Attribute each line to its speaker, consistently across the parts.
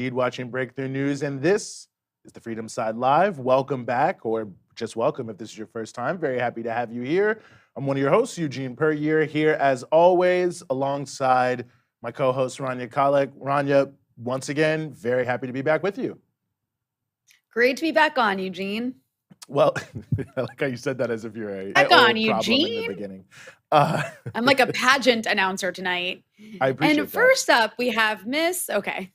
Speaker 1: indeed watching Breakthrough News, and this is the Freedom Side Live. Welcome back, or just welcome if this is your first time. Very happy to have you here. I'm one of your hosts, Eugene Puryear, here as always, alongside my co-host, Rhianna. Rhianna, once again, very happy to be back with you.
Speaker 2: Great to be back on, Eugene.
Speaker 1: Well, I like how you said that as if you're a
Speaker 2: back on,
Speaker 1: Eugene. In the beginning.
Speaker 2: I'm like a pageant announcer tonight.
Speaker 1: I appreciate
Speaker 2: And first up, we have Miss. Okay.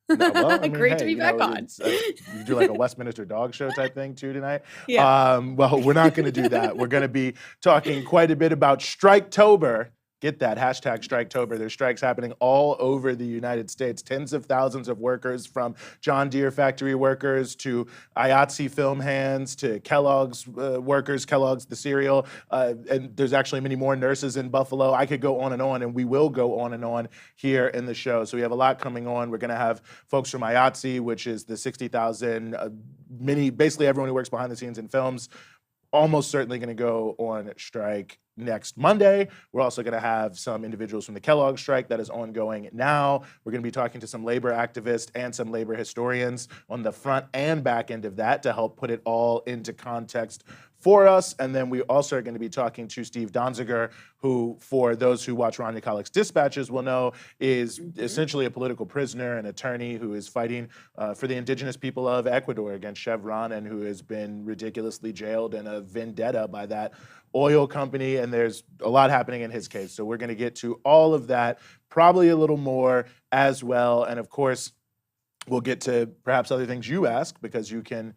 Speaker 1: No, well, I mean,
Speaker 2: Great to be back on.
Speaker 1: You do like a Westminster dog show type thing too tonight.
Speaker 2: Yeah.
Speaker 1: Well, we're not going to do that. We're going to be talking quite a bit about Striketober. Get that, hashtag Striketober. There's strikes happening all over the United States. Tens of thousands of workers, from John Deere factory workers to IATSE film hands to Kellogg's workers, Kellogg's the cereal. And there's actually many more nurses in Buffalo. I could go on, and we will go on here in the show. So we have a lot coming on. We're going to have folks from IATSE, which is the 60,000, basically everyone who works behind the scenes in films, almost certainly going to go on strike next Monday. We're also going to have some individuals from the Kellogg strike that is ongoing now. We're going to be talking to some labor activists and some labor historians on the front and back end of that to help put it all into context for us. And then we also are going to be talking to Steve Donziger, who, for those who watch Ron Nicolic's Dispatches will know, is essentially a political prisoner, an attorney who is fighting for the indigenous people of Ecuador against Chevron, and who has been ridiculously jailed in a vendetta by that oil company. And there's a lot happening in his case. So we're going to get to all of that, probably a little more as well. And of course, we'll get to perhaps other things you ask, because you can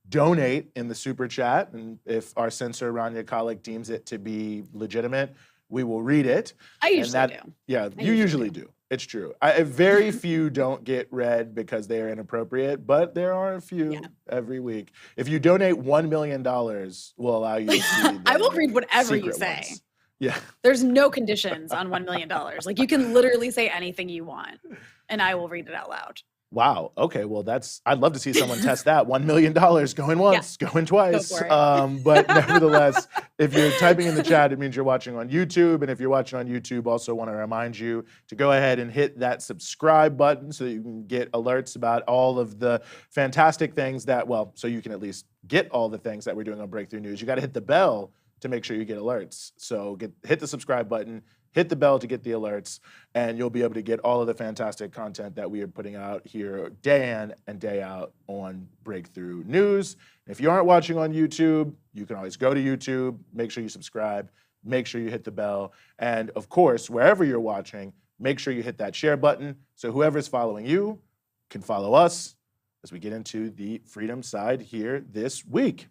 Speaker 1: donate in the super chat, and if our censor, Ron Nicolik, deems it to be legitimate, we will read it.
Speaker 2: I usually do.
Speaker 1: Yeah, you usually do. It's true. Very few don't get read because they are inappropriate, but there are a few every week. If you donate $1 million, we'll allow you to see
Speaker 2: I will read whatever you say.
Speaker 1: Ones. Yeah.
Speaker 2: There's no conditions on $1 million. Like, you can literally say anything you want, and I will read it out loud.
Speaker 1: Wow. Okay. Well, I'd love to see someone test that. $1 million going once, going twice. But nevertheless, if you're typing in the chat, it means you're watching on YouTube. And if you're watching on YouTube, also want to remind you to go ahead and hit that subscribe button so that you can get alerts about all of the fantastic things so you can at least get all the things that we're doing on Breakthrough News. You got to hit the bell to make sure you get alerts. So hit the subscribe button, hit the bell to get the alerts, and you'll be able to get all of the fantastic content that we are putting out here day in and day out on Breakthrough News. If you aren't watching on YouTube, you can always go to YouTube, make sure you subscribe, make sure you hit the bell, and of course, wherever you're watching, make sure you hit that share button so whoever's following you can follow us as we get into the freedom side here this week.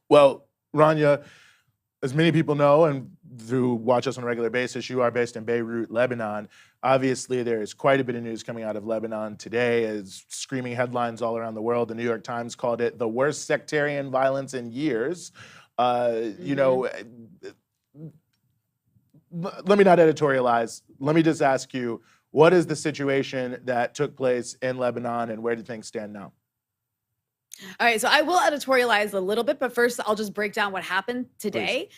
Speaker 1: Well, Rhianna, as many people know and who watch us on a regular basis, you are based in Beirut, Lebanon. Obviously, there is quite a bit of news coming out of Lebanon today, as screaming headlines all around the world. The New York Times called it the worst sectarian violence in years. You know, let me not editorialize. Let me just ask you, what is the situation that took place in Lebanon, and where do things stand now?
Speaker 2: All right, so I will editorialize a little bit, but first I'll just break down what happened today.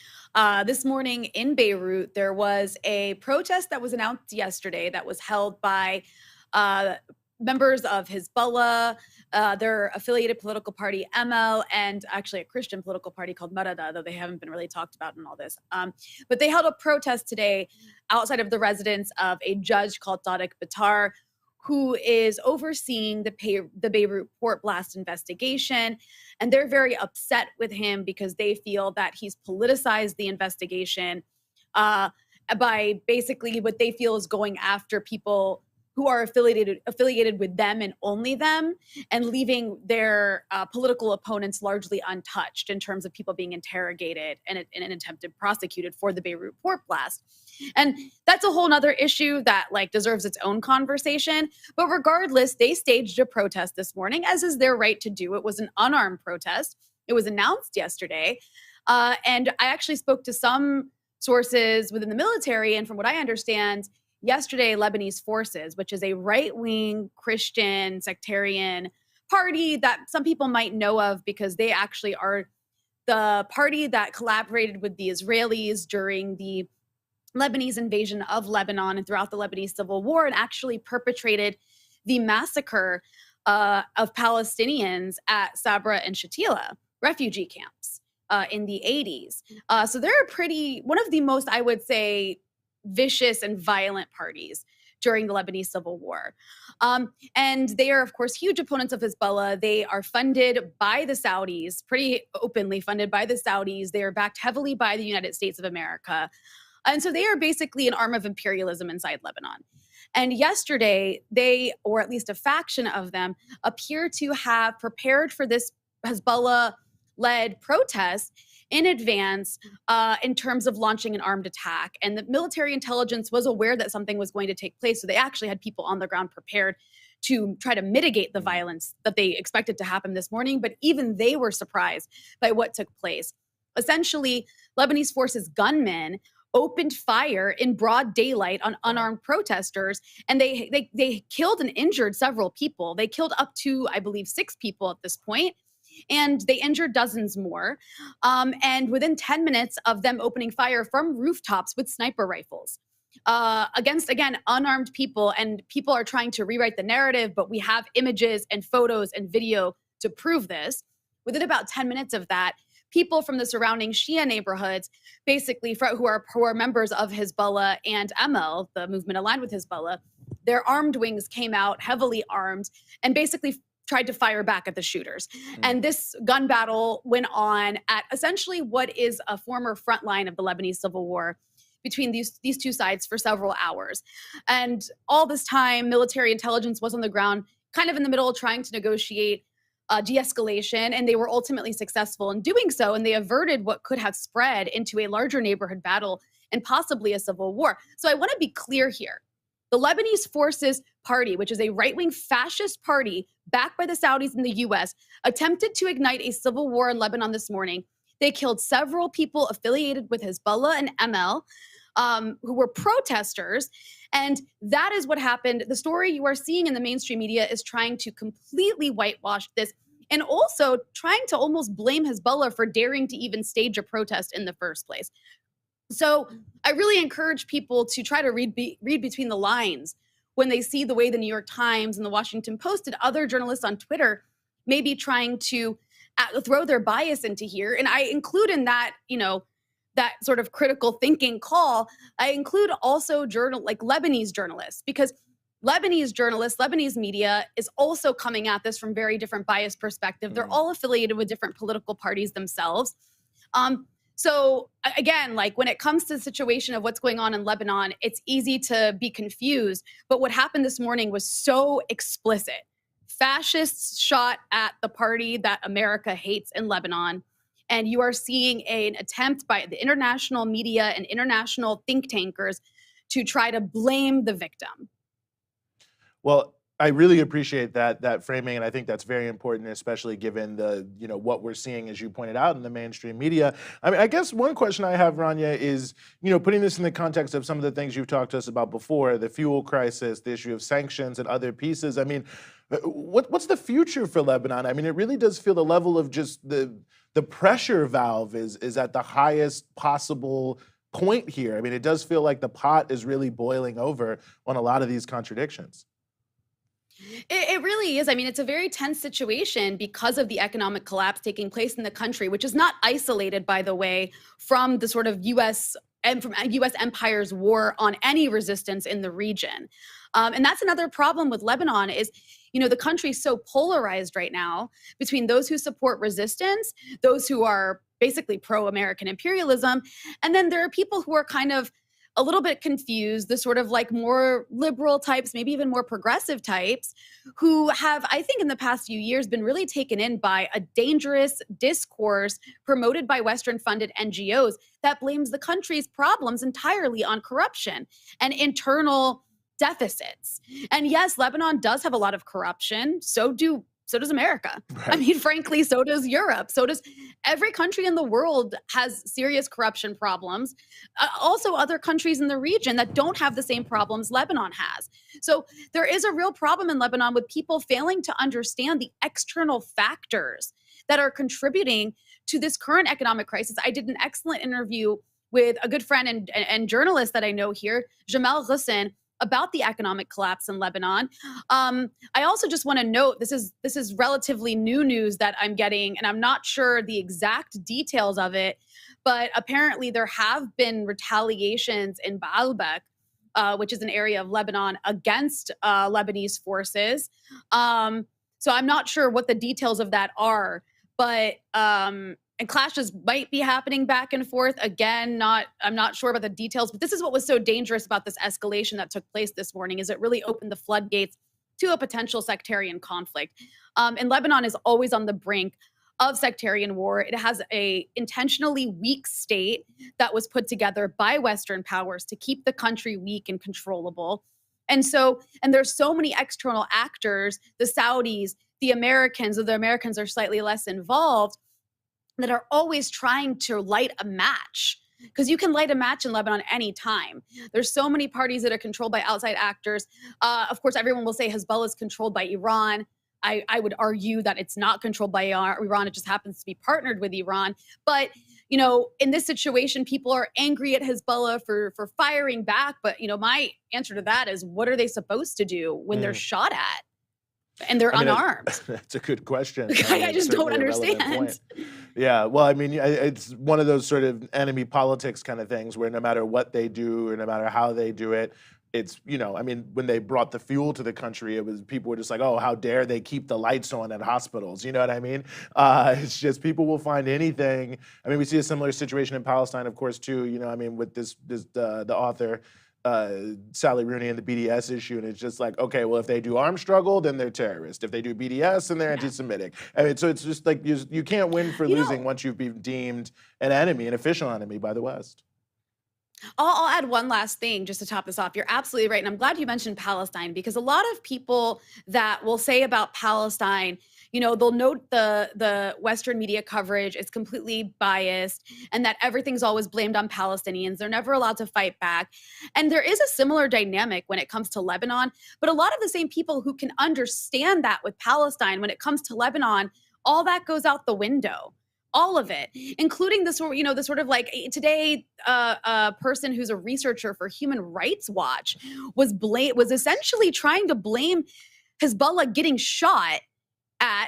Speaker 2: This morning in Beirut, there was a protest that was announced yesterday that was held by members of Hezbollah, their affiliated political party, ML, and actually a Christian political party called Marada, though they haven't been really talked about in all this. But they held a protest today outside of the residence of a judge called Tariq Bitar, who is overseeing the Beirut port blast investigation. And they're very upset with him because they feel that he's politicized the investigation by basically what they feel is going after people who are affiliated with them and only them, and leaving their political opponents largely untouched in terms of people being interrogated and attempted prosecuted for the Beirut port blast. And that's a whole nother issue that deserves its own conversation. But regardless, they staged a protest this morning, as is their right to do. It was an unarmed protest. It was announced yesterday. And I actually spoke to some sources within the military, and from what I understand, yesterday, Lebanese Forces, which is a right-wing Christian sectarian party that some people might know of because they actually are the party that collaborated with the Israelis during the Lebanese invasion of Lebanon and throughout the Lebanese Civil War, and actually perpetrated the massacre of Palestinians at Sabra and Shatila refugee camps in the 80s. So they're one of the most, I would say, vicious and violent parties during the Lebanese civil war. And they are, of course, huge opponents of Hezbollah. They are funded by the Saudis, pretty openly funded by the Saudis. They are backed heavily by the United States of America. And so they are basically an arm of imperialism inside Lebanon. And yesterday, they, or at least a faction of them, appear to have prepared for this Hezbollah-led protest in advance in terms of launching an armed attack. And the military intelligence was aware that something was going to take place. So they actually had people on the ground prepared to try to mitigate the violence that they expected to happen this morning. But even they were surprised by what took place. Essentially, Lebanese forces gunmen opened fire in broad daylight on unarmed protesters, and they killed and injured several people. They killed up to, I believe, 6 people at this point, and they injured dozens more. And within 10 minutes of them opening fire from rooftops with sniper rifles against, again, unarmed people, and people are trying to rewrite the narrative, but we have images and photos and video to prove this. Within about 10 minutes of that, people from the surrounding Shia neighborhoods, basically who are members of Hezbollah and ML, the movement aligned with Hezbollah, their armed wings came out heavily armed and basically tried to fire back at the shooters. And this gun battle went on at essentially what is a former front line of the Lebanese civil war between these two sides for several hours. And all this time, military intelligence was on the ground, kind of in the middle, trying to negotiate de-escalation, and they were ultimately successful in doing so, and they averted what could have spread into a larger neighborhood battle and possibly a civil war. So I want to be clear here. The Lebanese Forces Party, which is a right-wing fascist party backed by the Saudis and the US, attempted to ignite a civil war in Lebanon this morning. They killed several people affiliated with Hezbollah and ML, who were protesters. And that is what happened. The story you are seeing in the mainstream media is trying to completely whitewash this, and also trying to almost blame Hezbollah for daring to even stage a protest in the first place. So I really encourage people to try to read between the lines when they see the way the New York Times and the Washington Post and other journalists on Twitter may be trying to throw their bias into here. And I include in that, that sort of critical thinking call, I include also Lebanese journalists, because Lebanese media is also coming at this from very different bias perspective. They're all affiliated with different political parties themselves. So again, when it comes to the situation of what's going on in Lebanon, it's easy to be confused. But what happened this morning was so explicit. Fascists shot at the party that America hates in Lebanon. And you are seeing an attempt by the international media and international think tankers to try to blame the victim.
Speaker 1: Well, I really appreciate that framing, and I think that's very important, especially given the what we're seeing, as you pointed out, in the mainstream media. I mean, I guess one question I have, Rhianna, is putting this in the context of some of the things you've talked to us about before, the fuel crisis, the issue of sanctions, and other pieces. I mean, what's the future for Lebanon? I mean, it really does feel the level of just the pressure valve is at the highest possible point here. I mean, it does feel like the pot is really boiling over on a lot of these contradictions.
Speaker 2: It really is. I mean, it's a very tense situation because of the economic collapse taking place in the country, which is not isolated, by the way, from the sort of U.S. and from U.S. empire's war on any resistance in the region. And that's another problem with Lebanon is, the country's so polarized right now between those who support resistance, those who are basically pro-American imperialism, and then there are people who are kind of a little bit confused, the sort of more liberal types, maybe even more progressive types, who have, I think in the past few years, been really taken in by a dangerous discourse promoted by Western-funded NGOs that blames the country's problems entirely on corruption and internal deficits. And yes, Lebanon does have a lot of corruption. So does America. Right. I mean, frankly, so does Europe. So does every country in the world has serious corruption problems. Also, other countries in the region that don't have the same problems Lebanon has. So there is a real problem in Lebanon with people failing to understand the external factors that are contributing to this current economic crisis. I did an excellent interview with a good friend and journalist that I know here, Jamal Ghassan, about the economic collapse in Lebanon. I also just want to note this is relatively new news that I'm getting, and I'm not sure the exact details of it, but apparently there have been retaliations in Baalbek, which is an area of Lebanon, against Lebanese forces. So I'm not sure what the details of that are, but and clashes might be happening back and forth. Again, I'm not sure about the details, but this is what was so dangerous about this escalation that took place this morning, is it really opened the floodgates to a potential sectarian conflict. And Lebanon is always on the brink of sectarian war. It has a intentionally weak state that was put together by Western powers to keep the country weak and controllable. And there's so many external actors, the Saudis, the Americans, or the Americans are slightly less involved, that are always trying to light a match. Because you can light a match in Lebanon anytime. There's so many parties that are controlled by outside actors. Of course, everyone will say Hezbollah is controlled by Iran. I would argue that it's not controlled by Iran. It just happens to be partnered with Iran. But, in this situation, people are angry at Hezbollah for firing back. But, my answer to that is, what are they supposed to do when they're shot at and they're unarmed?
Speaker 1: That's a good question.
Speaker 2: I just don't understand.
Speaker 1: Yeah, well, it's one of those sort of enemy politics kind of things where no matter what they do or no matter how they do it, it's, when they brought the fuel to the country, people were just like, oh, how dare they keep the lights on at hospitals? You know what I mean? It's just people will find anything. We see a similar situation in Palestine, of course, too. With the author, Sally Rooney and the BDS issue, and it's just like, okay, well, if they do armed struggle, then they're terrorists. If they do BDS, then they're anti-Semitic. So it's just like you can't win for losing once you've been deemed an enemy, an official enemy by the West.
Speaker 2: I'll add one last thing just to top this off. You're absolutely right. And I'm glad you mentioned Palestine, because a lot of people that will say about Palestine, they'll note the Western media coverage is completely biased and that everything's always blamed on Palestinians. They're never allowed to fight back. And there is a similar dynamic when it comes to Lebanon. But a lot of the same people who can understand that with Palestine, when it comes to Lebanon, all that goes out the window. All of it, including the sort of like today, a person who's a researcher for Human Rights Watch was essentially trying to blame Hezbollah getting shot at,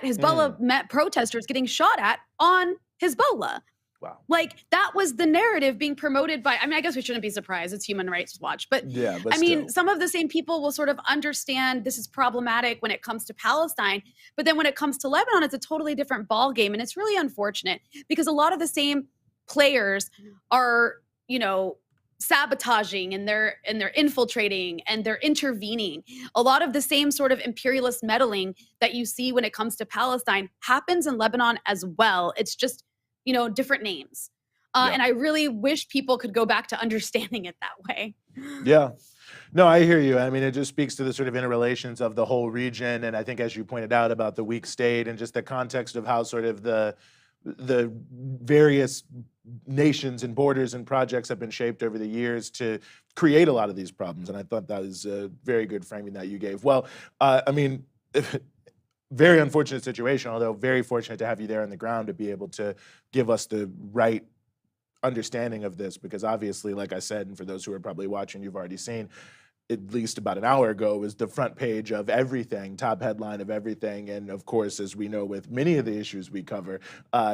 Speaker 2: protesters getting shot at on Hezbollah.
Speaker 1: Wow.
Speaker 2: Like, that was the narrative being promoted by, I guess we shouldn't be surprised. It's Human Rights Watch. But, some of the same people will sort of understand this is problematic when it comes to Palestine. But then when it comes to Lebanon, it's a totally different ballgame. And it's really unfortunate because a lot of the same players are, sabotaging and they're infiltrating and they're intervening. A lot of the same sort of imperialist meddling that you see when it comes to Palestine happens in Lebanon as well. It's just, different names. And I really wish people could go back to understanding it that way.
Speaker 1: Yeah. No, I hear you. It just speaks to the sort of interrelations of the whole region. And I think, as you pointed out, about the weak state and just the context of how sort of the various nations and borders and projects have been shaped over the years to create a lot of these problems. And I thought that was a very good framing that you gave. Well, very unfortunate situation, although very fortunate to have you there on the ground to be able to give us the right understanding of this, because obviously, like I said, and for those who are probably watching, you've already seen, at least about an hour ago, was the front page of everything, top headline of everything. And of course, as we know with many of the issues we cover,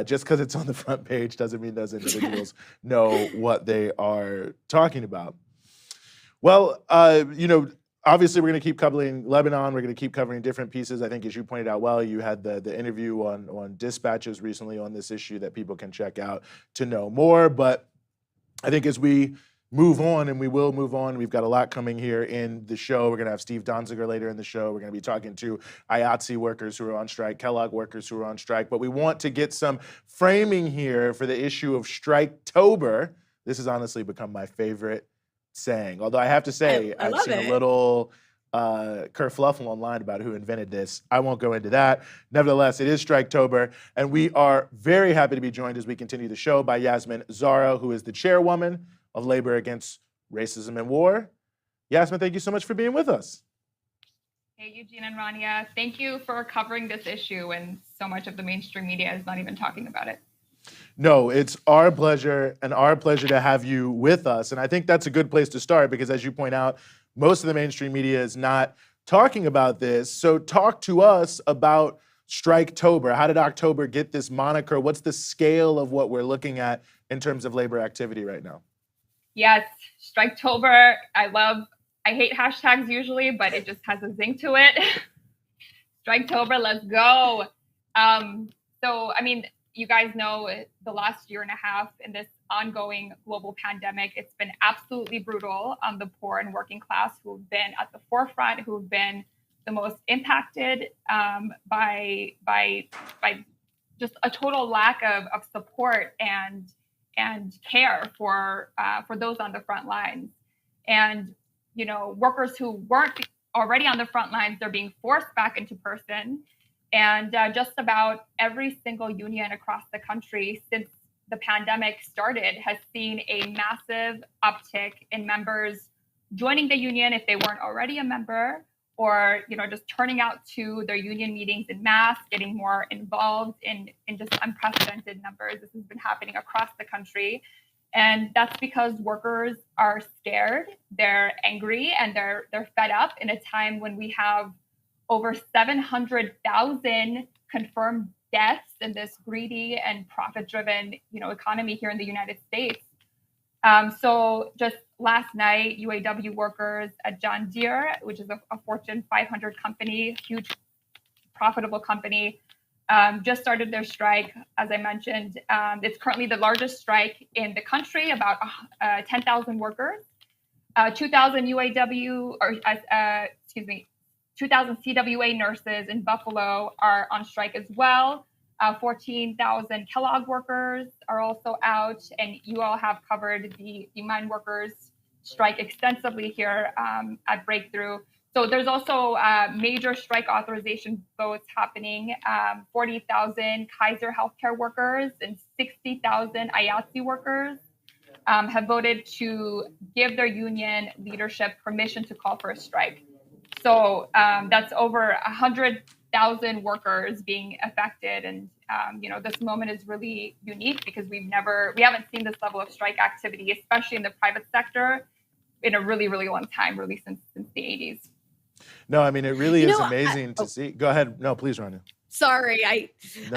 Speaker 1: just because it's on the front page doesn't mean those individuals know what they are talking about. Well, obviously, we're going to keep covering Lebanon. We're going to keep covering different pieces. I think, as you pointed out well, you had the interview on Dispatches recently on this issue that people can check out to know more. But I think as we move on, and we will move on, we've got a lot coming here in the show. We're going to have Steve Donziger later in the show. We're going to be talking to IATSE workers who are on strike, Kellogg workers who are on strike. But we want to get some framing here for the issue of Striketober. This has honestly become my favorite saying. Although I have to say, I've seen a little kerfluffle online about who invented this. I won't go into that. Nevertheless, it is Striketober, and we are very happy to be joined as we continue the show by Yasemin Zahra, who is the chairwoman of Labor Against Racism and War. Yasemin, thank you so much for being with us.
Speaker 3: Hey, Eugene and Rhianna. Thank you for covering this issue when so much of the mainstream media is not even talking about it.
Speaker 1: No, it's our pleasure, and our pleasure to have you with us. And I think that's a good place to start because, as you point out, most of the mainstream media is not talking about this. So talk to us about Striketober. How did October get this moniker? What's the scale of what we're looking at in terms of labor activity right now?
Speaker 3: Yes, Striketober. I hate hashtags usually, but it just has a zing to it. Striketober, let's go. So, I mean, you guys know the last year and a half in this ongoing global pandemic, it's been absolutely brutal on the poor and working class who've been at the forefront, who've been the most impacted by just a total lack of support and care for those on the front lines. And, you know, workers who weren't already on the front lines, they're being forced back into person. And just about every single union across the country since the pandemic started has seen a massive uptick in members joining the union if they weren't already a member, or, you know, just turning out to their union meetings in mass, getting more involved in just unprecedented numbers. This has been happening across the country. And that's because workers are scared, they're angry, and they're fed up in a time when we have over 700,000 confirmed deaths in this greedy and profit-driven, you know, economy here in the United States. So just last night, UAW workers at John Deere, which is a Fortune 500 company, huge profitable company, just started their strike. As I mentioned, it's currently the largest strike in the country, about 10,000 workers. 2,000 UAW, or 2,000 CWA nurses in Buffalo are on strike as well. 14,000 Kellogg workers are also out, and you all have covered the mine workers strike extensively here at Breakthrough. So there's also major strike authorization votes happening. 40,000 Kaiser healthcare workers and 60,000 IATSE workers have voted to give their union leadership permission to call for a strike. So that's over 100,000 workers being affected. And, you know, this moment is really unique because we haven't seen this level of strike activity, especially in the private sector, in a really, really long time, really since the 80s.
Speaker 1: No, I mean, it really is amazing to see. Go ahead. No, please, Rhianna.
Speaker 2: Sorry, I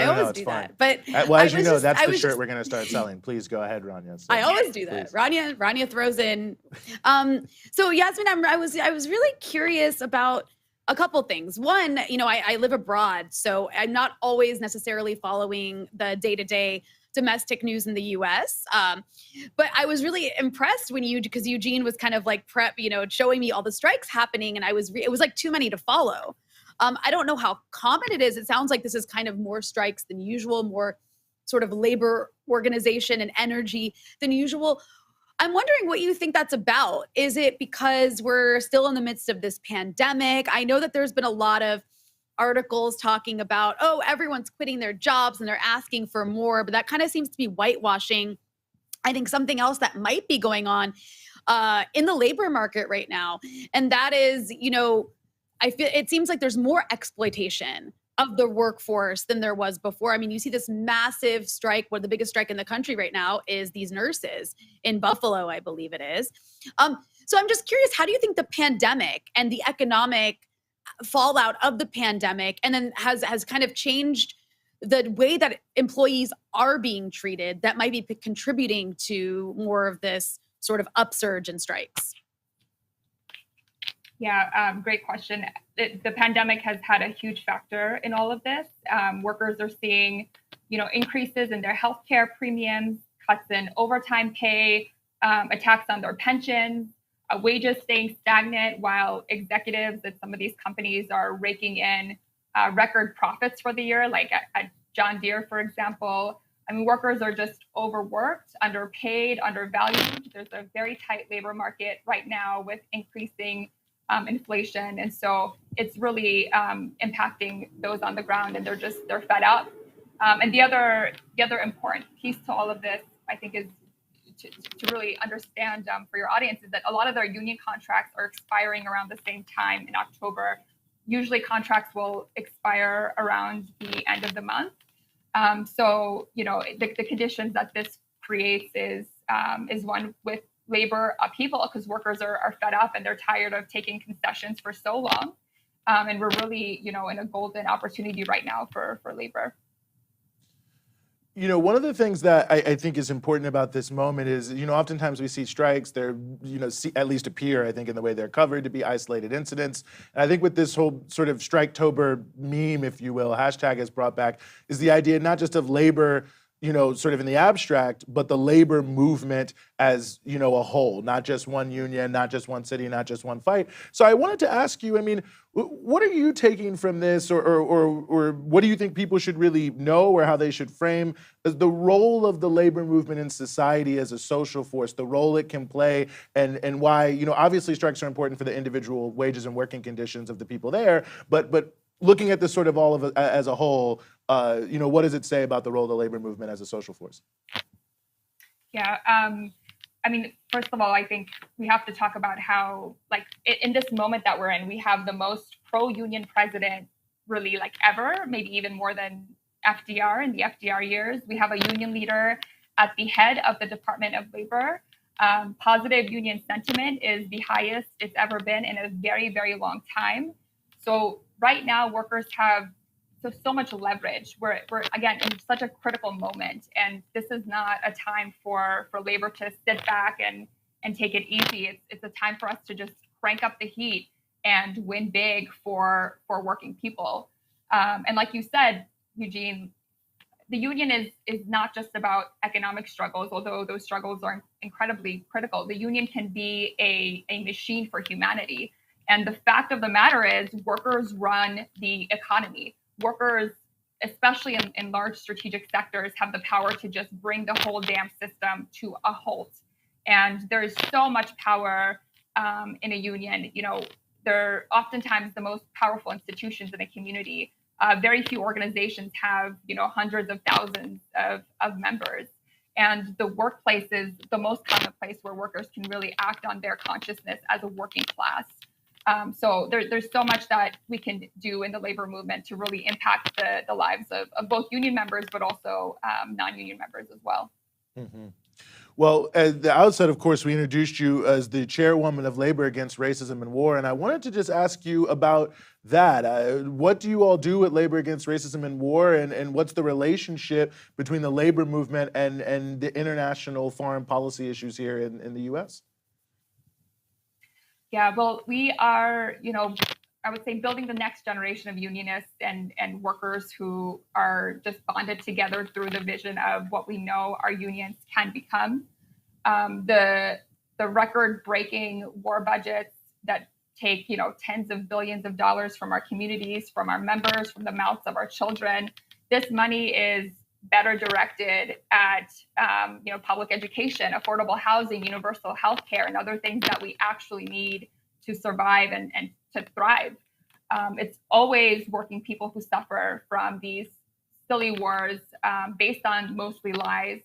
Speaker 2: always do
Speaker 1: fine.
Speaker 2: that. But
Speaker 1: well, as you know, that's the shirt we're going to start selling. Please go ahead, Rhianna. So,
Speaker 2: I always do that. Rhianna throws in. So Yasemin, I was really curious about a couple things. One, you know, I live abroad, so I'm not always necessarily following the day-to-day domestic news in the U.S. But I was really impressed because Eugene was kind of like showing me all the strikes happening, and it was like too many to follow. I don't know how common it is. It sounds like this is kind of more strikes than usual, more sort of labor organization and energy than usual. I'm wondering what you think that's about. Is it because we're still in the midst of this pandemic? I know that there's been a lot of articles talking about, everyone's quitting their jobs and they're asking for more, but that kind of seems to be whitewashing. I think something else that might be going on in the labor market right now, and that is, you know, I feel it seems like there's more exploitation of the workforce than there was before. I mean, you see this massive strike, the biggest strike in the country right now is these nurses in Buffalo, I believe it is. So I'm just curious, how do you think the pandemic and the economic fallout of the pandemic and then has kind of changed the way that employees are being treated that might be contributing to more of this sort of upsurge in strikes?
Speaker 3: Yeah, great question. The pandemic has had a huge factor in all of this. Workers are seeing, you know, increases in their healthcare premiums, cuts in overtime pay, attacks on their pensions, wages staying stagnant, while executives at some of these companies are raking in record profits for the year, like at John Deere, for example. I mean, workers are just overworked, underpaid, undervalued. There's a very tight labor market right now with increasing inflation. And so it's really impacting those on the ground, and they're fed up. And the other important piece to all of this, I think, is to really understand for your audience is that a lot of their union contracts are expiring around the same time in October. Usually contracts will expire around the end of the month. So, you know, the conditions that this creates is one with labor upheaval because workers are fed up and they're tired of taking concessions for so long. And we're really, in a golden opportunity right now for labor.
Speaker 1: One of the things that I think is important about this moment is, oftentimes we see strikes, they're, at least appear, I think, in the way they're covered to be isolated incidents. And I think with this whole sort of Striketober meme, if you will, hashtag has brought back, is the idea not just of labor, sort of in the abstract, but the labor movement as, a whole, not just one union, not just one city, not just one fight. So I wanted to ask you, what are you taking from this, or what do you think people should really know, or how they should frame the role of the labor movement in society as a social force, the role it can play, and why, obviously strikes are important for the individual wages and working conditions of the people there, but looking at this sort of all of it as a whole, what does it say about the role of the labor movement as a social force?
Speaker 3: Yeah, first of all, I think we have to talk about how, in this moment that we're in, we have the most pro-union president really ever, maybe even more than FDR in the FDR years. We have a union leader at the head of the Department of Labor. Positive union sentiment is the highest it's ever been in a very, very long time. So right now, workers have so much leverage. We're again in such a critical moment, and this is not a time for labor to sit back and take it easy. It's a time for us to just crank up the heat and win big for working people. And like you said, Eugene, the union is not just about economic struggles, although those struggles are incredibly critical. The union can be a machine for humanity. And the fact of the matter is, workers run the economy. Workers, especially in large strategic sectors, have the power to just bring the whole damn system to a halt. And there's so much power in a union. They're oftentimes the most powerful institutions in a community. Very few organizations have, hundreds of thousands of members. And the workplace is the most common place where workers can really act on their consciousness as a working class. So there's so much that we can do in the labor movement to really impact the lives of both union members, but also non-union members as well.
Speaker 1: Mm-hmm. Well, at the outset, of course, we introduced you as the chairwoman of Labor Against Racism and War, and I wanted to just ask you about that. What do you all do at Labor Against Racism and War, and what's the relationship between the labor movement and the international foreign policy issues here in the U.S.?
Speaker 3: Yeah, well, we are, I would say building the next generation of unionists and workers who are just bonded together through the vision of what we know our unions can become. The record-breaking war budgets that take, tens of billions of dollars from our communities, from our members, from the mouths of our children. This money is better directed at, public education, affordable housing, universal health care, and other things that we actually need to survive and to thrive. It's always working people who suffer from these silly wars based on mostly lies,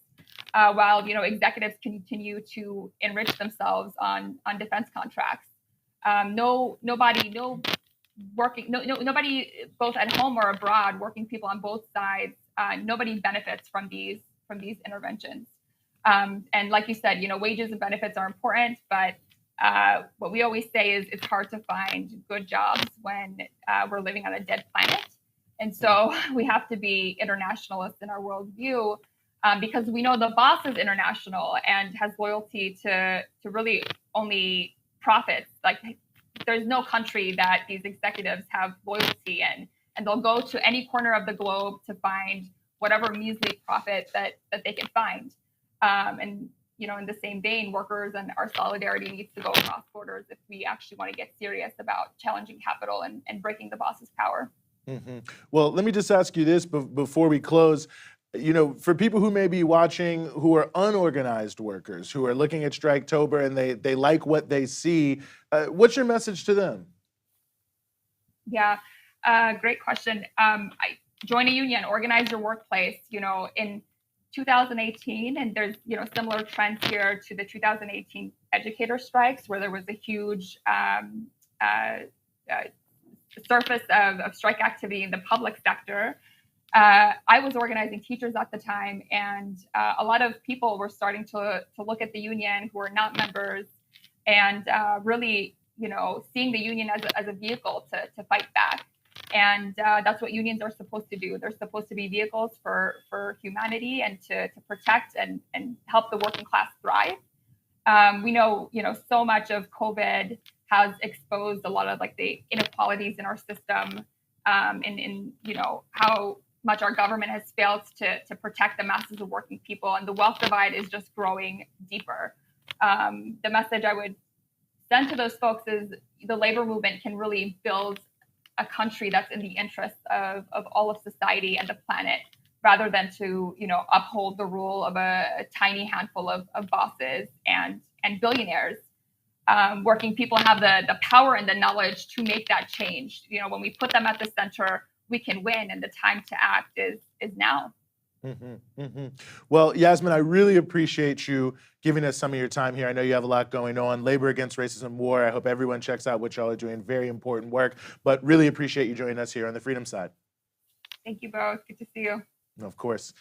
Speaker 3: while executives continue to enrich themselves on defense contracts. Nobody, both at home or abroad, working people on both sides. Nobody benefits from these interventions. And like you said, wages and benefits are important, but what we always say is it's hard to find good jobs when we're living on a dead planet. And so we have to be internationalists in our worldview because we know the boss is international and has loyalty to really only profits. Like there's no country that these executives have loyalty in, and they'll go to any corner of the globe to find whatever measly profit that they can find. And in the same vein, workers and our solidarity needs to go across borders if we actually want to get serious about challenging capital and breaking the boss's power.
Speaker 1: Mm-hmm. Well, let me just ask you this before we close. For people who may be watching who are unorganized workers, who are looking at Striketober and they like what they see, what's your message to them?
Speaker 3: Yeah, great question. Join a union, organize your workplace, in 2018, and there's, similar trends here to the 2018 educator strikes, where there was a huge surface of strike activity in the public sector. I was organizing teachers at the time, and a lot of people were starting to look at the union who are not members, and really, seeing the union as a vehicle to fight back. And that's what unions are supposed to do. They're supposed to be vehicles for humanity and to protect and help the working class thrive. We know, so much of COVID has exposed a lot of like the inequalities in our system, and how much our government has failed to protect the masses of working people, and the wealth divide is just growing deeper. The message I would send to those folks is the labor movement can really build a country that's in the interests of all of society and the planet, rather than to uphold the rule of a tiny handful of bosses and billionaires. Working people have the power and the knowledge to make that change. When we put them at the center, we can win, and the time to act is now.
Speaker 1: Mm-hmm, mm-hmm. Well, Yasemin, I really appreciate you giving us some of your time here. I know you have a lot going on. Labor Against Racism War. I hope everyone checks out what y'all are doing. Very important work, but really appreciate you joining us here on the Freedom Side.
Speaker 3: Thank you both. Good to see you.
Speaker 1: Of course.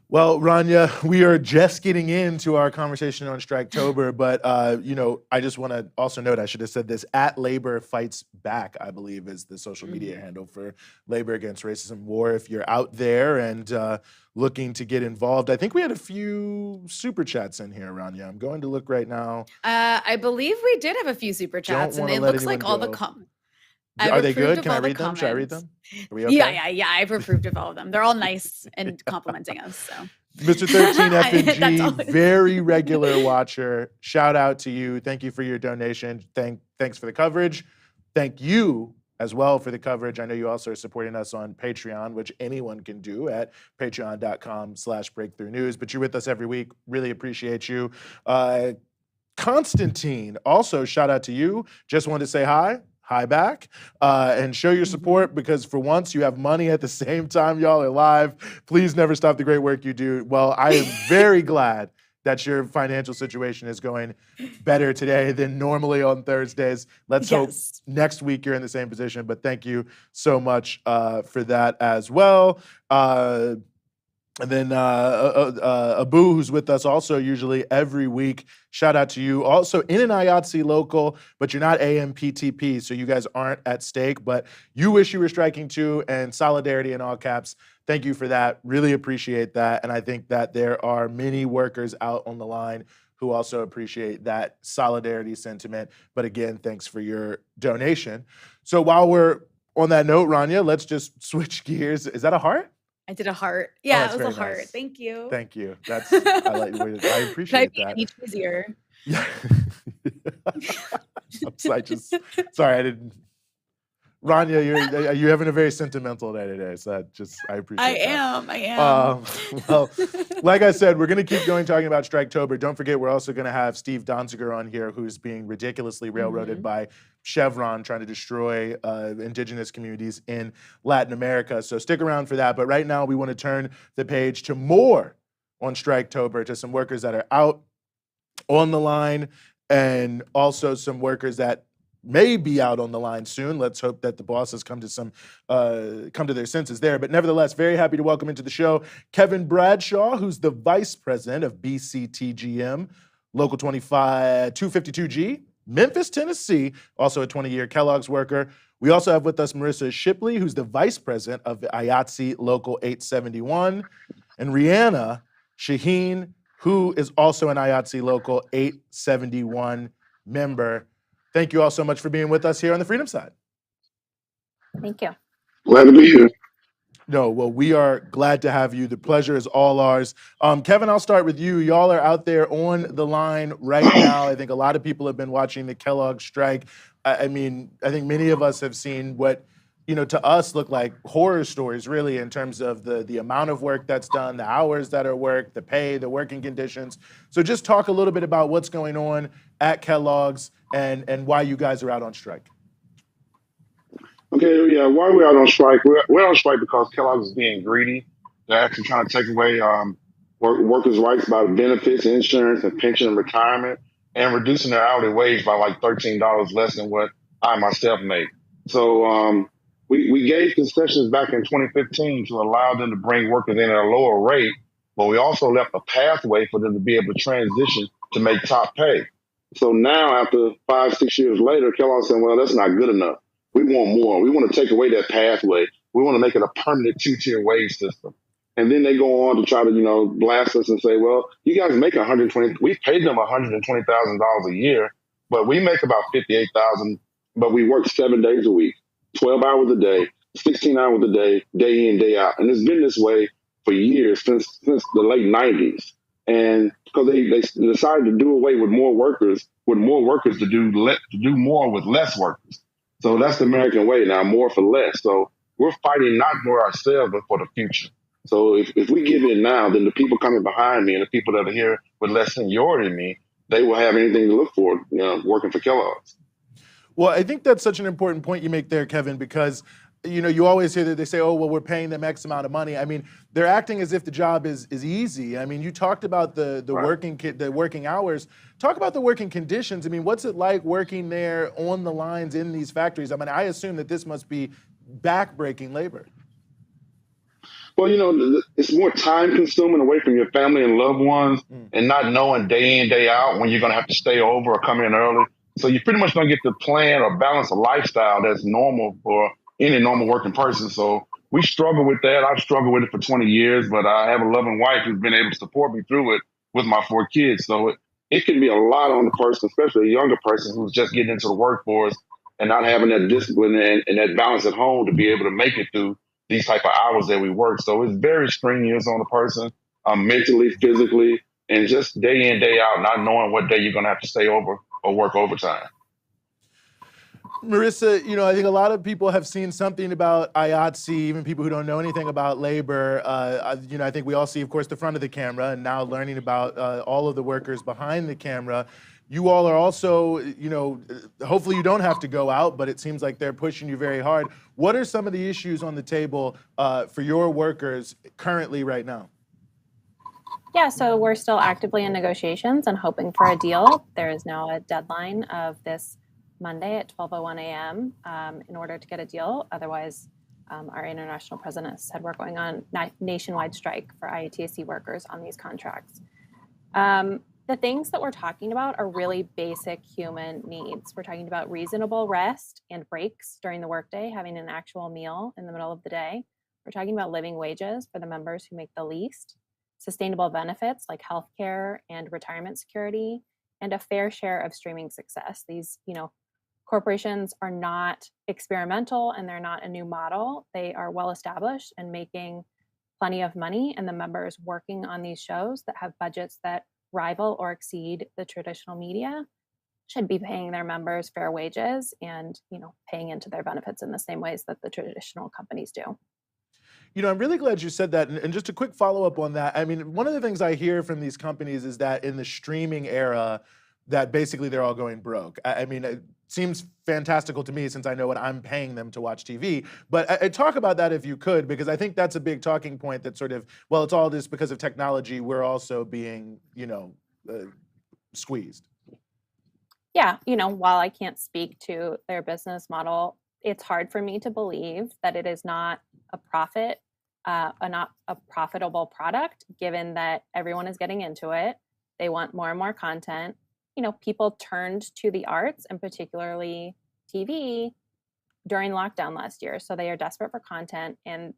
Speaker 1: Well, Rhianna, we are just getting into our conversation on Striketober, but I just want to also note, I should have said this, at Labor Fights Back, I believe, is the social media handle for Labor Against Racism War. If you're out there and looking to get involved, I think we had a few super chats in here, Rhianna. I'm going to look right now.
Speaker 2: I believe we did have a few super chats, and it looks like all the
Speaker 1: Are they good? Can I read them? Should I read them? Are we okay?
Speaker 2: Yeah. I've approved of all of them. They're all nice and complimenting us. So,
Speaker 1: Mr. 13 FNG, very regular watcher. Shout out to you. Thank you for your donation. Thanks for the coverage. Thank you as well for the coverage. I know you also are supporting us on Patreon, which anyone can do at patreon.com/breakthroughnews. But you're with us every week. Really appreciate you. Constantine, also shout out to you. Just wanted to say hi back, and show your support, because for once you have money at the same time y'all are live. Please never stop the great work you do. Well, I am very glad that your financial situation is going better today than normally on Thursdays. Let's hope next week you're in the same position, but thank you so much for that as well. And then Abu, who's with us also usually every week, shout out to you. Also in an IATSE Local, but you're not AMPTP, so you guys aren't at stake, but you wish you were striking too, and solidarity in all caps. Thank you for that. Really appreciate that. And I think that there are many workers out on the line who also appreciate that solidarity sentiment. But again, thanks for your donation. So while we're on that note, Rhianna, let's just switch gears. Is that a heart?
Speaker 2: I did a heart. Yeah,
Speaker 1: it
Speaker 2: was a heart.
Speaker 1: Nice.
Speaker 2: Thank you.
Speaker 1: Thank you. I appreciate that.
Speaker 2: Each easier.
Speaker 1: Yeah. Sorry, I didn't. Rhianna, you're having a very sentimental day today, so I appreciate that.
Speaker 2: I am.
Speaker 1: Well, like I said, we're going to keep going talking about Striketober. Don't forget, we're also going to have Steve Donziger on here, who's being ridiculously railroaded by Chevron trying to destroy indigenous communities in Latin America. So stick around for that. But right now, we want to turn the page to more on Striketober, to some workers that are out on the line, and also some workers that may be out on the line soon. Let's hope that the bosses come to their senses there. But nevertheless, very happy to welcome into the show Kevin Bradshaw, who's the vice president of BCTGM, Local 252G, Memphis, Tennessee, also a 20-year Kellogg's worker. We also have with us Marisa Shipley, who's the vice president of IATSE Local 871, and Rhianna Shaheen, who is also an IATSE Local 871 member. Thank you all so much for being with us here on the Freedom Side.
Speaker 4: Thank you.
Speaker 5: Glad to be here.
Speaker 1: No, well, we are glad to have you. The pleasure is all ours. Kevin, I'll start with you. Y'all are out there on the line right now. I think a lot of people have been watching the Kellogg strike. I think many of us have seen what, to us look like horror stories, really, in terms of the amount of work that's done, the hours that are worked, the pay, the working conditions. So just talk a little bit about what's going on at Kellogg's and why you guys are out on strike.
Speaker 5: Okay, yeah, why are we out on strike? We're on strike because Kellogg is being greedy. They're actually trying to take away workers' rights by benefits, insurance, and pension and retirement, and reducing their hourly wage by like $13 less than what I myself make. So we we gave concessions back in 2015 to allow them to bring workers in at a lower rate, but we also left a pathway for them to be able to transition to make top pay. So now, after 5, 6 years later, Kellogg's saying, well, that's not good enough. We want more. We want to take away that pathway. We want to make it a permanent 2-tier wage system. And then they go on to try to, blast us and say, well, you guys make we paid them $120,000 a year, but we make about $58,000, but we work 7 days a week, 12 hours a day, 16 hours a day, day in, day out. And it's been this way for years, since the late 90s. And because they decided to do away with more workers to do more with less workers. So that's the American way now, more for less. So we're fighting not for ourselves, but for the future. So if we give in now, then the people coming behind me and the people that are here with less seniority than me, they will have anything to look for, working for Kellogg's.
Speaker 1: Well, I think that's such an important point you make there, Kevin, because you always hear that they say, oh, well, we're paying them X amount of money. I mean, they're acting as if the job is easy. I mean, you talked about the working hours. Talk about the working conditions. I mean, what's it like working there on the lines in these factories? I mean, I assume that this must be back-breaking labor.
Speaker 5: Well, it's more time consuming away from your family and loved ones and not knowing day in, day out when you're going to have to stay over or come in early. So you pretty much don't get to plan or balance a lifestyle that's normal for any normal working person. So we struggle with that. I've struggled with it for 20 years, but I have a loving wife who's been able to support me through it with my 4 kids. So it can be a lot on the person, especially a younger person who's just getting into the workforce and not having that discipline and that balance at home to be able to make it through these type of hours that we work. So it's very strenuous on the person, mentally, physically, and just day in, day out, not knowing what day you're going to have to stay over or work overtime.
Speaker 1: Marisa, I think a lot of people have seen something about IATSE, even people who don't know anything about labor. I think we all see, of course, the front of the camera, and now learning about all of the workers behind the camera. You all are also, hopefully you don't have to go out, but it seems like they're pushing you very hard. What are some of the issues on the table for your workers currently right now?
Speaker 4: Yeah, so we're still actively in negotiations and hoping for a deal. There is now a deadline of this Monday at 12:01 a.m. In order to get a deal. Otherwise, our international president said we're going on nationwide strike for IATSE workers on these contracts. The things that we're talking about are really basic human needs. We're talking about reasonable rest and breaks during the workday, having an actual meal in the middle of the day. We're talking about living wages for the members who make the least, sustainable benefits like healthcare and retirement security, and a fair share of streaming success. These, corporations are not experimental and they're not a new model. They are well established and making plenty of money, and the members working on these shows that have budgets that rival or exceed the traditional media should be paying their members fair wages and, paying into their benefits in the same ways that the traditional companies do.
Speaker 1: I'm really glad you said that. And just a quick follow-up on that. I mean, one of the things I hear from these companies is that in the streaming era, that basically they're all going broke. I mean, it seems fantastical to me since I know what I'm paying them to watch TV. But I talk about that if you could, because I think that's a big talking point that sort of, well, it's all this because of technology. We're also being, squeezed.
Speaker 4: Yeah, while I can't speak to their business model, it's hard for me to believe that it is not a profitable product, given that everyone is getting into it. They want more and more content. People turned to the arts, and particularly TV, during lockdown last year. So they are desperate for content, and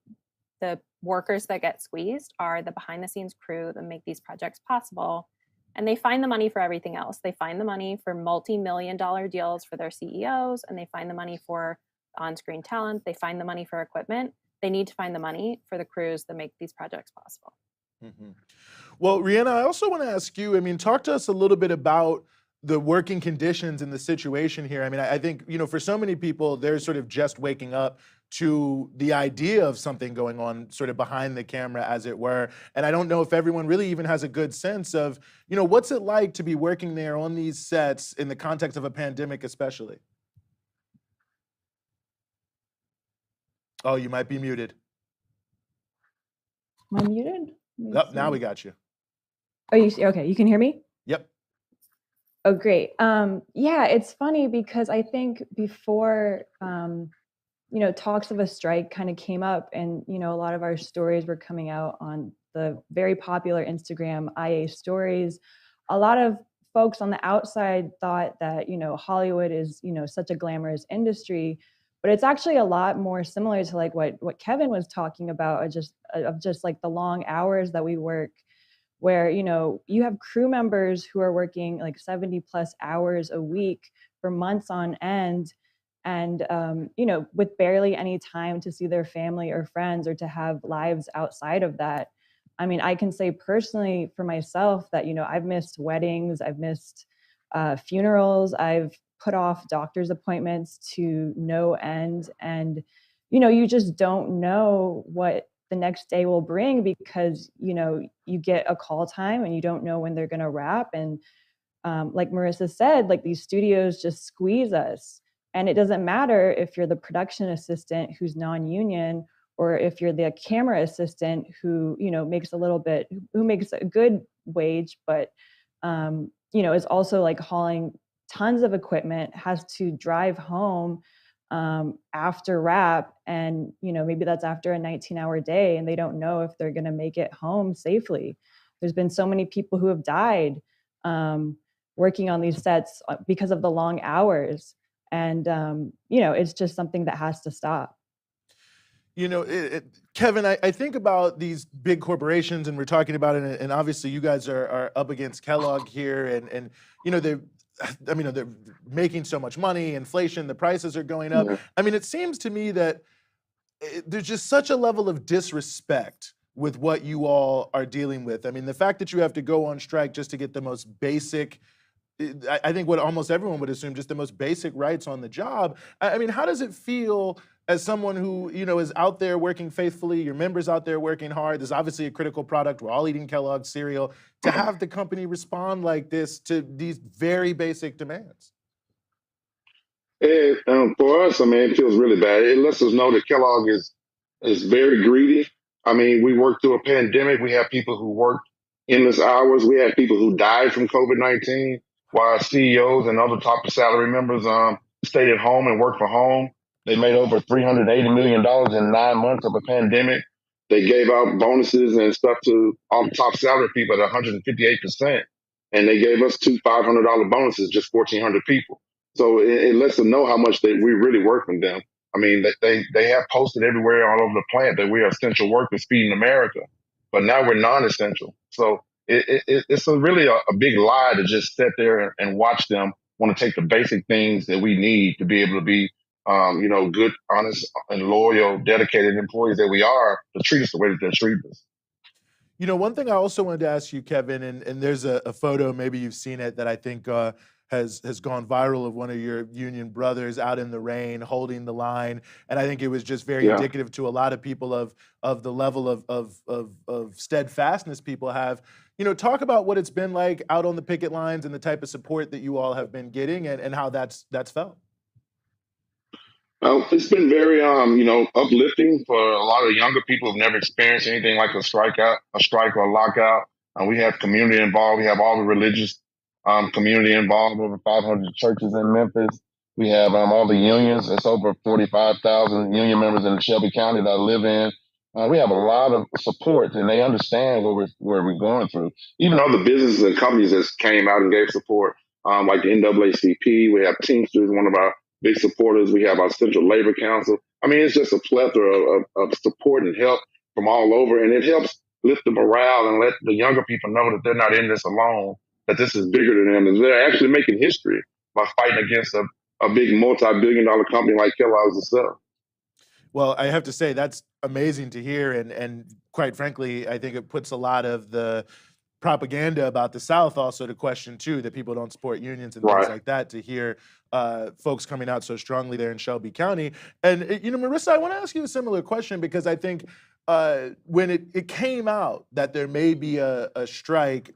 Speaker 4: the workers that get squeezed are the behind the scenes crew that make these projects possible. And they find the money for everything else. They find the money for multi-million-dollar deals for their CEOs, and they find the money for on-screen talent. They find the money for equipment. They need to find the money for the crews that make these projects possible.
Speaker 1: Mm-hmm. Well, Rhianna, I also want to ask you, talk to us a little bit about the working conditions and the situation here. I think, for so many people, they're sort of just waking up to the idea of something going on sort of behind the camera, as it were. And I don't know if everyone really even has a good sense of, what's it like to be working there on these sets in the context of a pandemic, especially. Oh, you might be muted.
Speaker 6: Am I muted?
Speaker 1: Yep, now we got you.
Speaker 6: Oh, okay, you can hear me?
Speaker 1: Yep.
Speaker 6: Oh, great. Yeah, it's funny because I think before talks of a strike kind of came up, and a lot of our stories were coming out on the very popular Instagram IA stories. A lot of folks on the outside thought that Hollywood is such a glamorous industry, but it's actually a lot more similar to like what Kevin was talking about, of just like the long hours that we work, where you have crew members who are working like 70 plus hours a week for months on end, and with barely any time to see their family or friends or to have lives outside of that. I mean, I can say personally for myself that I've missed weddings, I've missed funerals, I've put off doctor's appointments to no end, and you just don't know what the next day will bring, because you get a call time and you don't know when they're going to wrap. And like Marisa said, like these studios just squeeze us. And it doesn't matter if you're the production assistant who's non-union, or if you're the camera assistant who makes a good wage, but is also like hauling tons of equipment, has to drive home after wrap, and maybe that's after a 19-hour day, and they don't know if they're going to make it home safely. There's been so many people who have died working on these sets because of the long hours, and it's just something that has to stop.
Speaker 1: Kevin, I think about these big corporations, and we're talking about it, and obviously you guys are up against Kellogg here, and they're making so much money, inflation, the prices are going up.
Speaker 5: Yeah.
Speaker 1: I mean, it seems to me that there's just such a level of disrespect with what you all are dealing with. I mean, the fact that you have to go on strike just to get the most basic, I think what almost everyone would assume, just the most basic rights on the job. I mean, how does it feel as someone who, is out there working faithfully, your members out there working hard? There's obviously a critical product. We're all eating Kellogg cereal. To have the company respond like this to these very basic demands?
Speaker 5: For us, I mean, it feels really bad. It lets us know that Kellogg is very greedy. I mean, we worked through a pandemic. We have people who worked endless hours. We had people who died from COVID-19, while CEOs and other top salary members stayed at home and worked from home. They made over $380 million in 9 months of a pandemic. They gave out bonuses and stuff to all the top salary people at 158%. And they gave us two $500 bonuses, just 1,400 people. So it lets them know how much we really work with them. I mean, they have posted everywhere all over the planet that we are essential workers feeding America, but now we're non-essential. So it's really a big lie to just sit there and watch them want to take the basic things that we need to be able to be, good, honest, and loyal, dedicated employees that we are, to treat us the way that they're treating us.
Speaker 1: One thing I also wanted to ask you, Kevin, and there's a photo, maybe you've seen it, that I think has gone viral, of one of your union brothers out in the rain holding the line, and I think it was just very indicative to a lot of people of the level of steadfastness people have. Talk about what it's been like out on the picket lines and the type of support that you all have been getting, and how that's felt.
Speaker 5: It's been very, uplifting for a lot of younger people who've never experienced anything like a strike or a lockout. We have community involved. We have all the religious community involved, over 500 churches in Memphis. We have all the unions. It's over 45,000 union members in Shelby County that I live in. We have a lot of support, and they understand what we're going through. Even other businesses and companies that came out and gave support, like the NAACP. We have Teamsters, one of our big supporters. We have our Central Labor Council. I mean, it's just a plethora of support and help from all over, and it helps lift the morale and let the younger people know that they're not in this alone, that this is bigger than them, and they're actually making history by fighting against a big multi-billion-dollar company like Kellogg's itself.
Speaker 1: Well, I have to say that's amazing to hear, and quite frankly, I think it puts a lot of the propaganda about the South also to question too, that people don't support unions and things like that, to hear folks coming out so strongly there in Shelby County. And Marisa, I want to ask you a similar question, because I think when it came out that there may be a strike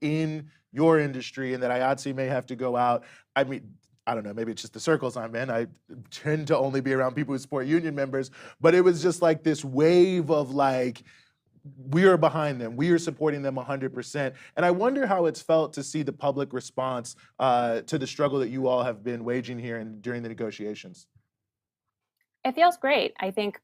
Speaker 1: in your industry and that IATSE may have to go out, I mean, I don't know, maybe it's just the circles I'm in. I tend to only be around people who support union members, but it was just like this wave of like, we are behind them. We are supporting them 100%. And I wonder how it's felt to see the public response to the struggle that you all have been waging here and during the negotiations.
Speaker 4: It feels great. I think,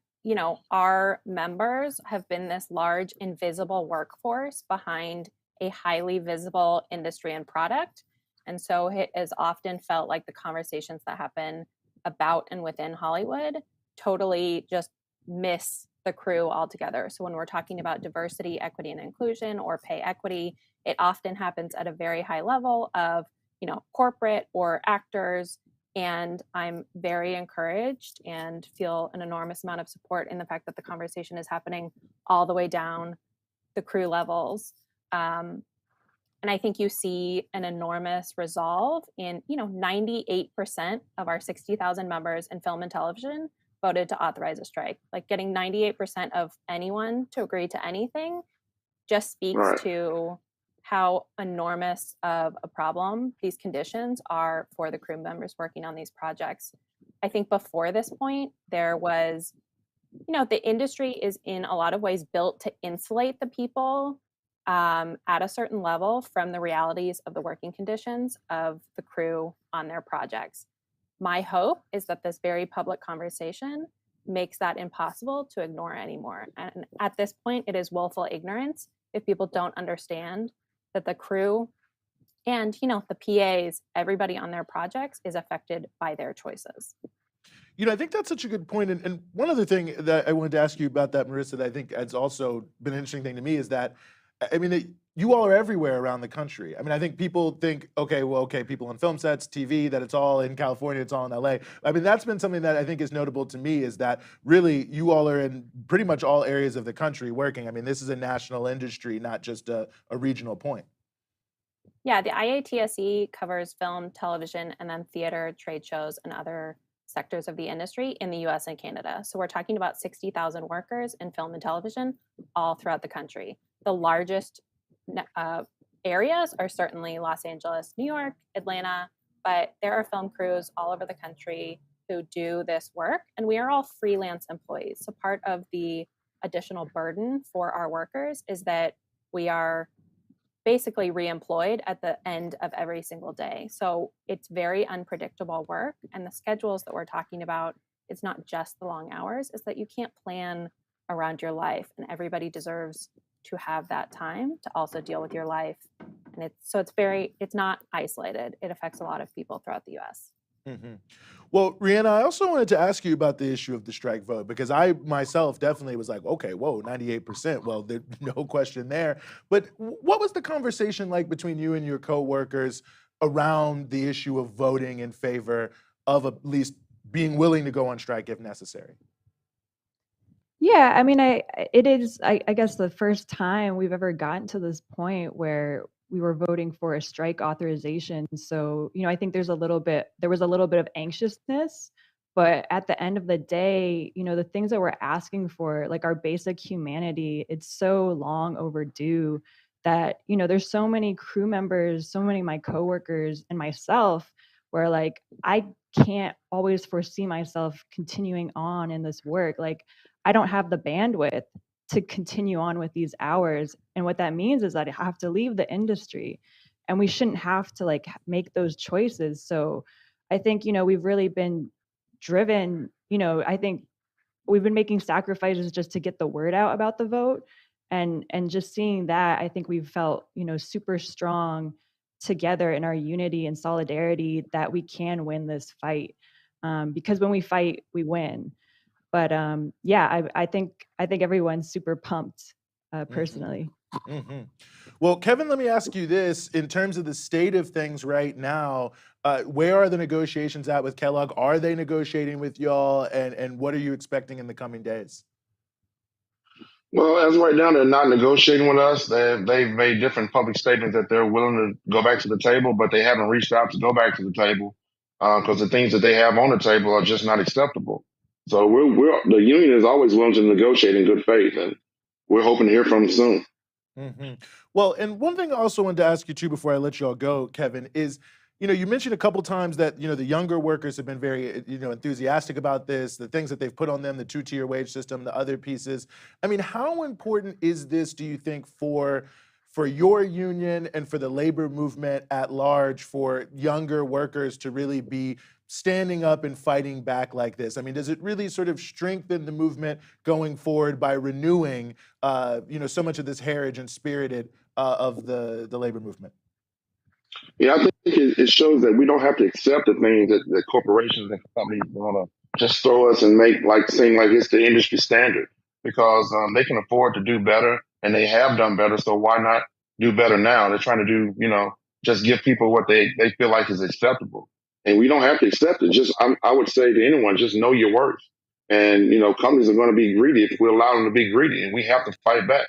Speaker 4: our members have been this large invisible workforce behind a highly visible industry and product. And so it has often felt like the conversations that happen about and within Hollywood totally just miss the crew altogether. So when we're talking about diversity, equity, and inclusion or pay equity, it often happens at a very high level of, corporate or actors. And I'm very encouraged and feel an enormous amount of support in the fact that the conversation is happening all the way down the crew levels. And I think you see an enormous resolve in, 98% of our 60,000 members in film and television voted to authorize a strike. Like getting 98% of anyone to agree to anything just speaks
Speaker 5: Right.
Speaker 4: to how enormous of a problem these conditions are for the crew members working on these projects. I think before this point, there was, the industry is in a lot of ways built to insulate the people at a certain level from the realities of the working conditions of the crew on their projects. My hope is that this very public conversation makes that impossible to ignore anymore. And at this point, it is willful ignorance if people don't understand that the crew and, the PAs, everybody on their projects is affected by their choices.
Speaker 1: I think that's such a good point. And one other thing that I wanted to ask you about that, Marisa, that I think has also been an interesting thing to me is that, you all are everywhere around the country. I think people think, people on film sets, TV, that it's all in California, it's all in LA. That's been something that I think is notable to me is that really you all are in pretty much all areas of the country working. This is a national industry, not just a regional point.
Speaker 4: Yeah, the IATSE covers film, television, and then theater, trade shows, and other sectors of the industry in the US and Canada. So we're talking about 60,000 workers in film and television all throughout the country. The largest areas are certainly Los Angeles, New York, Atlanta, but there are film crews all over the country who do this work, and we are all freelance employees. So part of the additional burden for our workers is that we are basically re-employed at the end of every single day. So it's very unpredictable work, and the schedules that we're talking about, it's not just the long hours, it's that you can't plan around your life, and everybody deserves to have that time to also deal with your life. And it's not isolated. It affects a lot of people throughout the US.
Speaker 1: Mm-hmm. Well, Rhianna, I also wanted to ask you about the issue of the strike vote, because I myself definitely was like, okay, whoa, 98%. Well, there's no question there. But what was the conversation like between you and your coworkers around the issue of voting in favor of at least being willing to go on strike if necessary?
Speaker 6: Yeah, it is, I guess, the first time we've ever gotten to this point where we were voting for a strike authorization. So, I think there was a little bit of anxiousness, but at the end of the day, the things that we're asking for, like our basic humanity, it's so long overdue that, there's so many crew members, so many of my coworkers and myself where like, I can't always foresee myself continuing on in this work. Like, I don't have the bandwidth to continue on with these hours. And what that means is that I have to leave the industry, and we shouldn't have to like make those choices. So I think, we've really been driven, I think we've been making sacrifices just to get the word out about the vote. And just seeing that, I think we've felt, super strong together in our unity and solidarity that we can win this fight. Because when we fight, we win. But yeah, I think everyone's super pumped personally.
Speaker 1: Mm-hmm. Well, Kevin, let me ask you this. In terms of the state of things right now, where are the negotiations at with Kellogg? Are they negotiating with y'all? And what are you expecting in the coming days?
Speaker 5: Well, as of right now, they're not negotiating with us. They've made different public statements that they're willing to go back to the table, but they haven't reached out to go back to the table because the things that they have on the table are just not acceptable. So the union is always willing to negotiate in good faith, and we're hoping to hear from them soon.
Speaker 1: Mm-hmm. Well, and one thing I also wanted to ask you too before I let you all go, Kevin, is, you mentioned a couple times that, the younger workers have been very, enthusiastic about this, the things that they've put on them, the 2-tier wage system, the other pieces. How important is this, do you think, for your union and for the labor movement at large, for younger workers to really be standing up and fighting back like this? I mean, does it really sort of strengthen the movement going forward by renewing, so much of this heritage and spirited of the labor movement?
Speaker 5: Yeah, I think it shows that we don't have to accept the things that corporations and companies want to just throw us and make seem like it's the industry standard, because they can afford to do better and they have done better. So why not do better now? They're trying to do, just give people what they feel like is acceptable. And we don't have to accept it. I would say to anyone, just know your worth. And, companies are going to be greedy if we allow them to be greedy, and we have to fight back.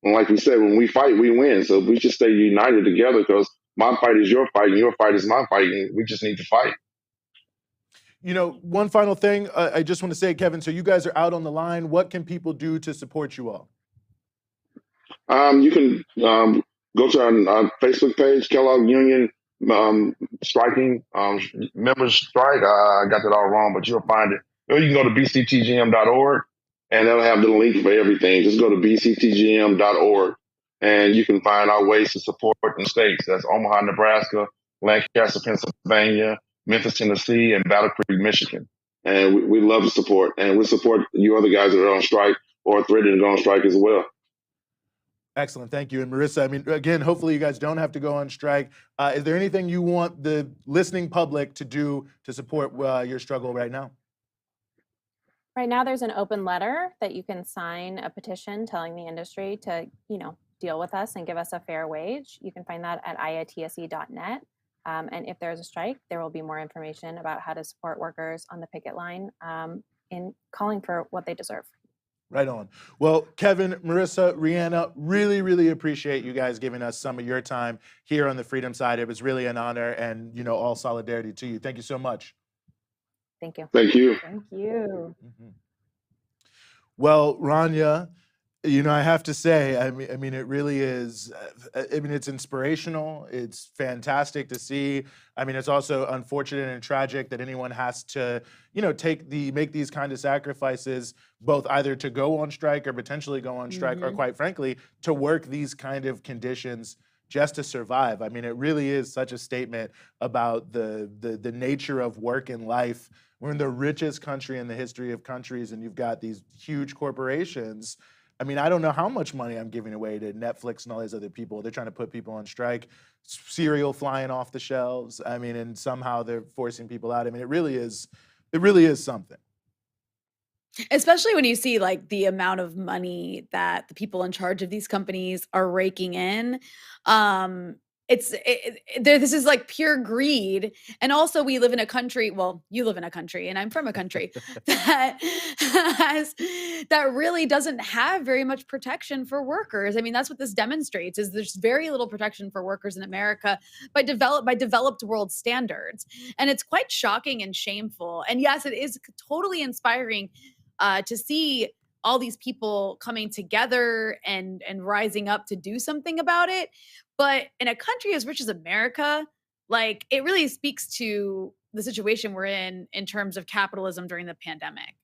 Speaker 5: And like we said, when we fight, we win. So we just stay united together, because my fight is your fight and your fight is my fight. And we just need to fight.
Speaker 1: One final thing I just want to say, Kevin, so you guys are out on the line. What can people do to support you all?
Speaker 5: You can go to our Facebook page, Kellogg Union Striking Members Strike. I got that all wrong, but you'll find it. Or you can go to bctgm.org, and they'll have the link for everything. Just go to bctgm.org, and you can find our ways to support in states. That's Omaha, Nebraska, Lancaster, Pennsylvania, Memphis, Tennessee, and Battle Creek, Michigan. And we love to support. And we support you other guys that are on strike or threatening to go on strike as well.
Speaker 1: Excellent. Thank you. And Marisa, I mean, again, hopefully you guys don't have to go on strike. Is there anything you want the listening public to do to support your struggle right now?
Speaker 4: Right now, there's an open letter that you can sign, a petition telling the industry to, deal with us and give us a fair wage. You can find that at IATSE.net. And if there's a strike, there will be more information about how to support workers on the picket line in calling for what they deserve.
Speaker 1: Right on. Well, Kevin, Marisa, Rhianna, really, really appreciate you guys giving us some of your time here on the Freedom Side. It was really an honor, and, all solidarity to you. Thank you so much.
Speaker 4: Thank you.
Speaker 5: Thank you.
Speaker 6: Thank you.
Speaker 1: Mm-hmm. Well, Rania, I have to say, I mean, it really is, it's inspirational. It's fantastic to see. I mean, it's also unfortunate and tragic that anyone has to, make these kind of sacrifices, both either to go on strike or potentially go on strike, or quite frankly, to work these kind of conditions just to survive. I mean, it really is such a statement about the nature of work in life. We're in the richest country in the history of countries, and you've got these huge corporations. I mean, I don't know how much money I'm giving away to Netflix and all these other people. They're trying to put people on strike, cereal flying off the shelves. I mean, and somehow they're forcing people out. I mean, it really is something.
Speaker 2: Especially when you see the amount of money that the people in charge of these companies are raking in. This is pure greed. And also we live in a country, well, you live in a country and I'm from a country that really doesn't have very much protection for workers. I mean, that's what this demonstrates, is there's very little protection for workers in America by developed world standards. And it's quite shocking and shameful. And yes, it is totally inspiring to see all these people coming together and rising up to do something about it. But in a country as rich as America, it really speaks to the situation we're in terms of capitalism during the pandemic.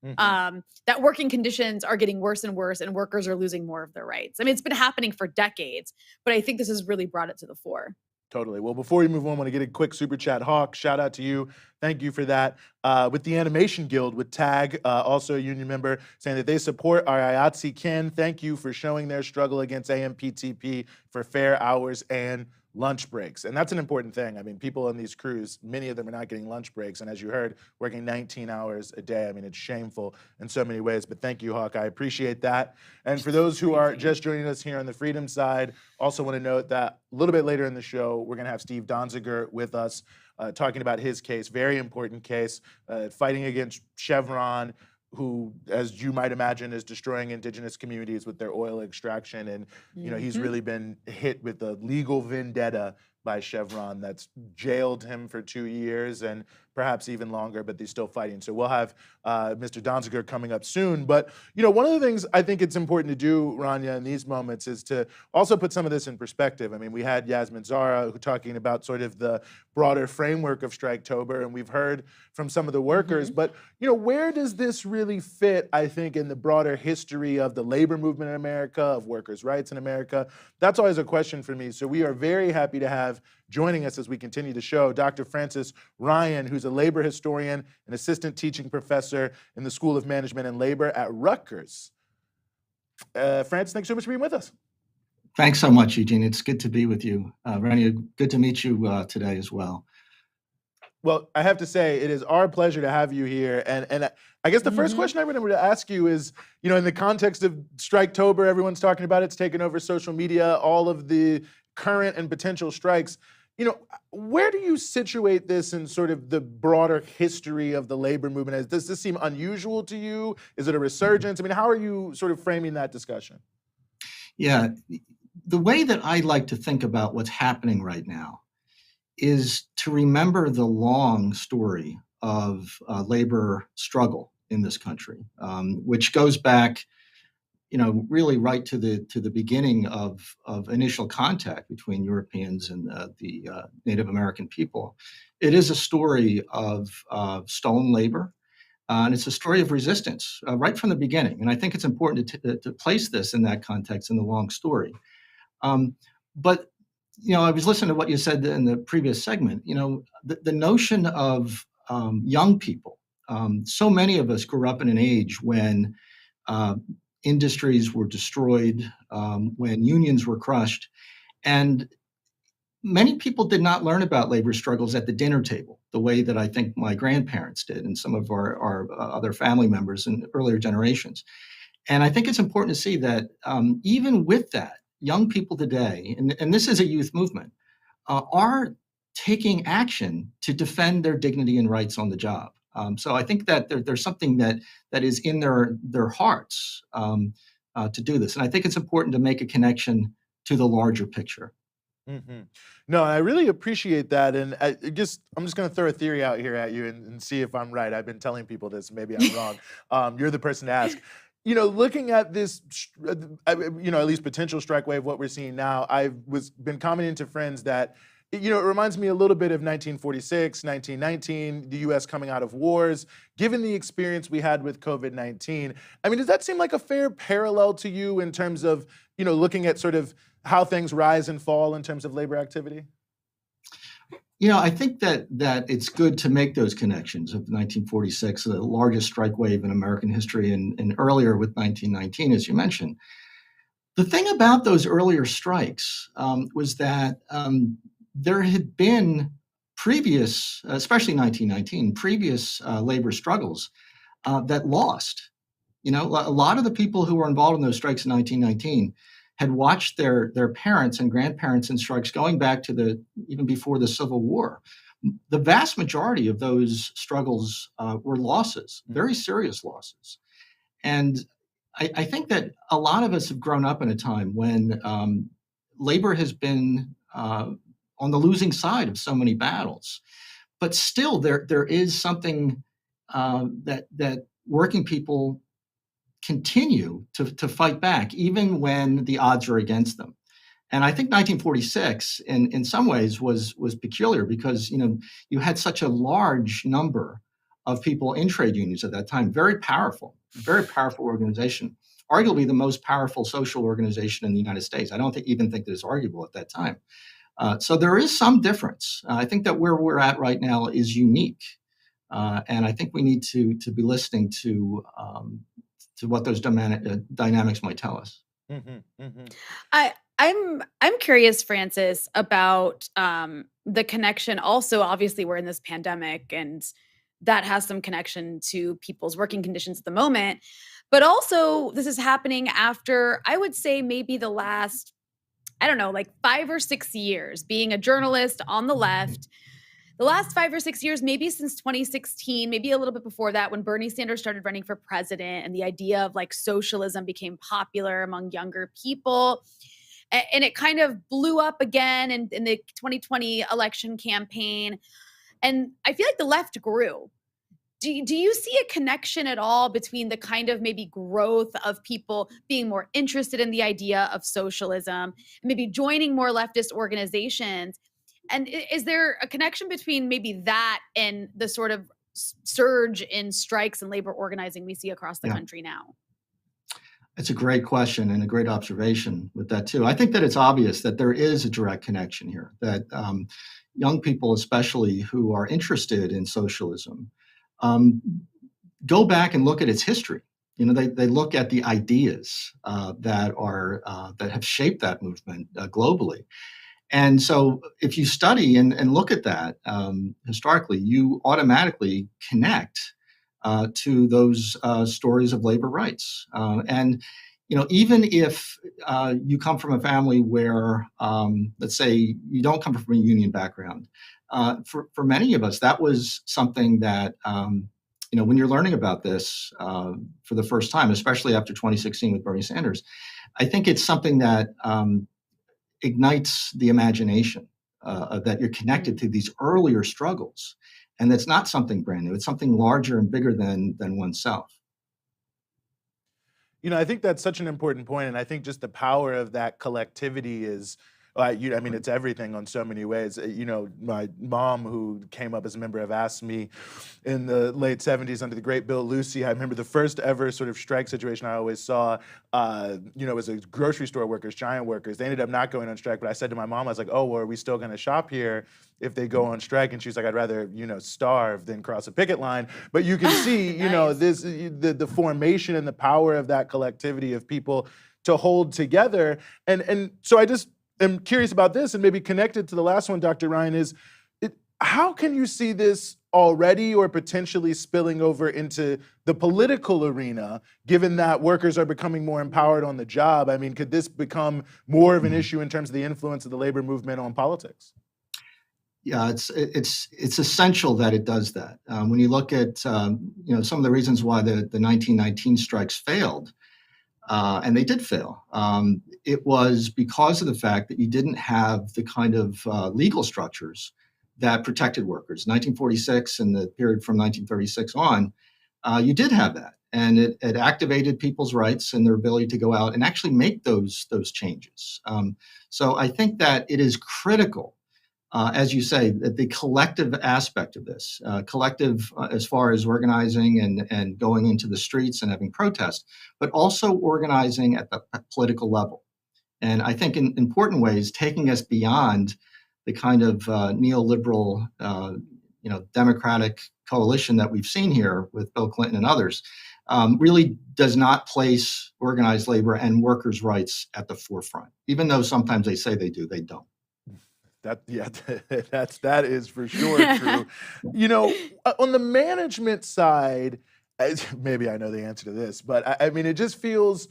Speaker 2: Mm-hmm. That working conditions are getting worse and worse, and workers are losing more of their rights. I mean, it's been happening for decades, but I think this has really brought it to the fore.
Speaker 1: Totally. Well, before we move on, I want to get a quick super chat. Hawk, shout out to you. Thank you for that. With the Animation Guild, with TAG, also a union member, saying that they support our IATSE Ken. Thank you for showing their struggle against AMPTP for fair hours and lunch breaks. And that's an important thing. I mean, people on these crews, many of them are not getting lunch breaks. And as you heard, working 19 hours a day. I mean, it's shameful in so many ways. But thank you, Hawk. I appreciate that. And for those who are just joining us here on the Freedom Side, also want to note that a little bit later in the show, we're going to have Steve Donziger with us talking about his case, very important case, fighting against Chevron, who, as you might imagine, is destroying indigenous communities with their oil extraction. And, he's really been hit with a legal vendetta by Chevron that's jailed him for 2 years and perhaps even longer, but they're still fighting. So we'll have Mr. Donziger coming up soon. But, one of the things I think it's important to do, Rania, in these moments is to also put some of this in perspective. I mean, we had Yasemin Zahra talking about sort of the broader framework of Striketober, and we've heard from some of the workers. But, where does this really fit, I think, in the broader history of the labor movement in America, of workers' rights in America? That's always a question for me. So we are very happy to have joining us as we continue the show, Dr. Frances Ryan, who's a a labor historian and assistant teaching professor in the School of Management and Labor at Rutgers. Francis, thanks so much for being with us.
Speaker 7: Thanks so much, Eugene. It's good to be with you. Rhianna, good to meet you today as well.
Speaker 1: Well, I have to say, it is our pleasure to have you here. And I guess the first question I wanted to ask you is, you know, in the context of Striketober, everyone's talking about it's taken over social media, all of the current and potential strikes. You know, where do you situate this in sort of the broader history of the labor movement? Does this seem unusual to you? Is it a resurgence? I mean, how are you sort of framing that discussion?
Speaker 7: Yeah, the way that I like to think about what's happening right now is to remember the long story of labor struggle in this country, which goes back, you know, really right to the beginning of initial contact between Europeans and the Native American people. It is a story of stolen labor, and it's a story of resistance right from the beginning. And I think it's important to place this in that context in the long story. But you know, I was listening to what you said in the previous segment. You know, the notion of young people. So many of us grew up in an age when industries were destroyed, when unions were crushed, and many people did not learn about labor struggles at the dinner table the way that I think my grandparents did and some of our other family members in earlier generations. And I think it's important to see that even with that, young people today, and this is a youth movement, are taking action to defend their dignity and rights on the job. So I think that there's something that is in their hearts to do this. And I think it's important to make a connection to the larger picture.
Speaker 1: Mm-hmm. No, I really appreciate that. And I'm just going to throw a theory out here at you and see if I'm right. I've been telling people this, maybe I'm wrong. You're the person to ask. You know, looking at this, you know, at least potential strike wave, what we're seeing now, I've been commenting to friends that, you know, it reminds me a little bit of 1946, 1919, the U.S. coming out of wars. Given the experience we had with COVID-19, I mean, does that seem like a fair parallel to you in terms of, you know, looking at sort of how things rise and fall in terms of labor activity?
Speaker 7: You know, I think that it's good to make those connections of 1946, the largest strike wave in American history, and earlier with 1919, as you mentioned. The thing about those earlier strikes was that there had been previous, especially 1919, previous labor struggles that lost. You know, a lot of the people who were involved in those strikes in 1919 had watched their parents and grandparents in strikes going back to even before the Civil War. The vast majority of those struggles were losses, very serious losses. And I think that a lot of us have grown up in a time when labor has been on the losing side of so many battles. But still, there is something that working people continue to fight back, even when the odds are against them. And I think 1946, in some ways, was peculiar because, you know, you had such a large number of people in trade unions at that time, very powerful organization, arguably the most powerful social organization in the United States. I don't even think that it's arguable at that time. So there is some difference. I think that where we're at right now is unique. And I think we need to be listening to what those dynamics might tell us.
Speaker 2: Mm-hmm, mm-hmm. I'm curious, Francis, about the connection. Also, obviously, we're in this pandemic, and that has some connection to people's working conditions at the moment. But also, this is happening after, I would say, maybe the last, I don't know, like 5 or 6 years being a journalist on the left. The last 5 or 6 years, maybe since 2016, maybe a little bit before that, when Bernie Sanders started running for president and the idea of like socialism became popular among younger people. And it kind of blew up again in the 2020 election campaign. And I feel like the left grew. Do you see a connection at all between the kind of maybe growth of people being more interested in the idea of socialism and maybe joining more leftist organizations? And is there a connection between maybe that and the sort of surge in strikes and labor organizing we see across the country now?
Speaker 7: It's a great question and a great observation with that too. I think that it's obvious that there is a direct connection here, that young people, especially who are interested in socialism, go back and look at its history. They look at the ideas that have shaped that movement globally. And so if you study and look at that historically, you automatically connect to those stories of labor rights. And even if you come from a family where, let's say, you don't come from a union background, for many of us, that was something that, when you're learning about this for the first time, especially after 2016 with Bernie Sanders, I think it's something that ignites the imagination that you're connected to these earlier struggles. And that's not something brand new. It's something larger and bigger than oneself.
Speaker 1: I think that's such an important point, and I think just the power of that collectivity is, it's everything on so many ways. My mom, who came up as a member of IATSE in the late 70s under the great Bill Lucey, I remember the first ever sort of strike situation I always saw, was a grocery store workers, giant workers. They ended up not going on strike, but I said to my mom, I was like, oh, well, are we still going to shop here if they go on strike? And she's like, I'd rather, starve than cross a picket line. But you can see, nice. The formation and the power of that collectivity of people to hold together. And so I'm curious about this, and maybe connected to the last one, Dr. Ryan, is how can you see this already or potentially spilling over into the political arena, given that workers are becoming more empowered on the job? I mean, could this become more of an issue in terms of the influence of the labor movement on politics?
Speaker 7: Yeah, it's essential that it does that. When you look at some of the reasons why the 1919 strikes failed, and they did fail. It was because of the fact that you didn't have the kind of legal structures that protected workers. 1946 and the period from 1936 on, you did have that. And it activated people's rights and their ability to go out and actually make those changes. So I think that it is critical, as you say, that the collective aspect of this, collective as far as organizing and going into the streets and having protests, but also organizing at the political level. And I think in important ways, taking us beyond the kind of neoliberal, democratic coalition that we've seen here with Bill Clinton and others, really does not place organized labor and workers' rights at the forefront. Even though sometimes they say they do, they don't.
Speaker 1: That is for sure true. On the management side, maybe I know the answer to this, but I mean, it just feels,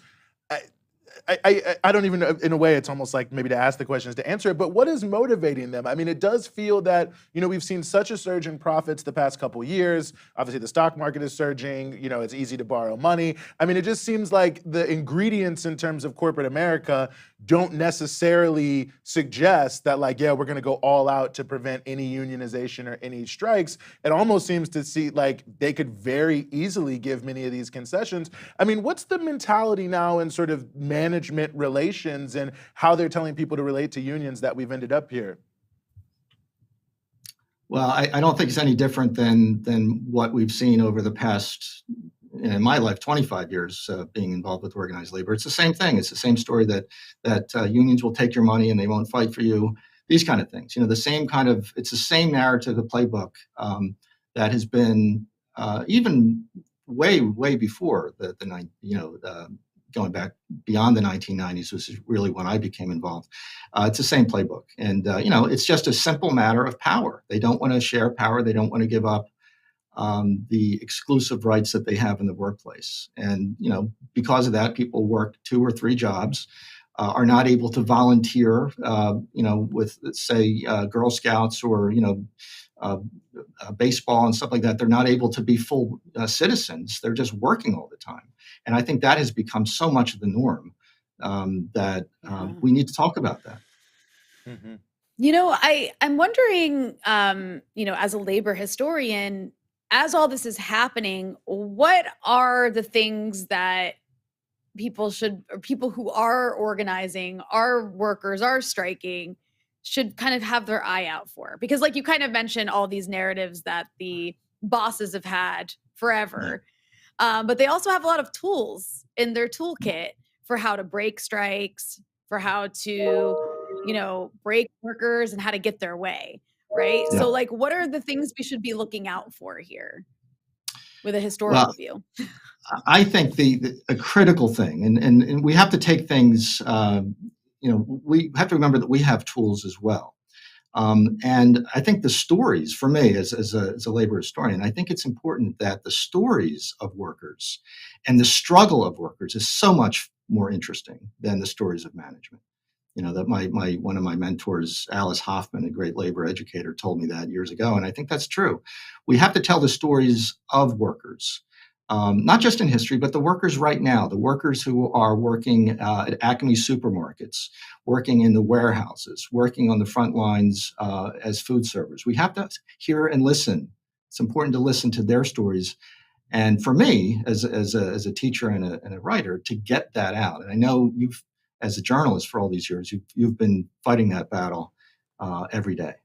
Speaker 1: I don't even know, in a way, it's almost like maybe to ask the question is to answer it, but what is motivating them? I mean, it does feel that, we've seen such a surge in profits the past couple years. Obviously, the stock market is surging. It's easy to borrow money. I mean, it just seems like the ingredients in terms of corporate America don't necessarily suggest that, we're going to go all out to prevent any unionization or any strikes. It almost seems to see like they could very easily give many of these concessions. I mean, what's the mentality now in sort of management relations and how they're telling people to relate to unions that we've ended up here?
Speaker 7: Well, I don't think it's any different than what we've seen over the past, in my life, 25 years being involved with organized labor. It's the same thing. It's the same story that unions will take your money and they won't fight for you. These kind of things. It's the same narrative, the playbook that has been even way before going back beyond the 1990s, which is really when I became involved. It's the same playbook. And, it's just a simple matter of power. They don't want to share power. They don't want to give up the exclusive rights that they have in the workplace. And, because of that, people work 2 or 3 jobs, are not able to volunteer, with, let's say, Girl Scouts or, baseball and stuff like that. They're not able to be full citizens. They're just working all the time. And I think that has become so much of the norm that we need to talk about that.
Speaker 2: Mm-hmm. I'm wondering, as a labor historian, as all this is happening, what are the things that people who are organizing, are workers, are striking, should kind of have their eye out for? Because like you kind of mentioned all these narratives that the bosses have had forever. But they also have a lot of tools in their toolkit for how to break strikes, for how to, break workers and how to get their way, right?
Speaker 7: Yeah.
Speaker 2: So like, what are the things we should be looking out for here with a historical
Speaker 7: Well,
Speaker 2: view?
Speaker 7: I think a critical thing, and we have to take things, we have to remember that we have tools as well. And I think the stories, for me as a labor historian, I think it's important that the stories of workers and the struggle of workers is so much more interesting than the stories of management. That one of my mentors, Alice Hoffman, a great labor educator, told me that years ago, and I think that's true. We have to tell the stories of workers, not just in history, but the workers right now, the workers who are working at Acme supermarkets, working in the warehouses, working on the front lines as food servers. We have to hear and listen. It's important to listen to their stories. And for me, as a teacher and a writer, to get that out. And I know you've, as a journalist for all these years, you've been fighting that battle every day.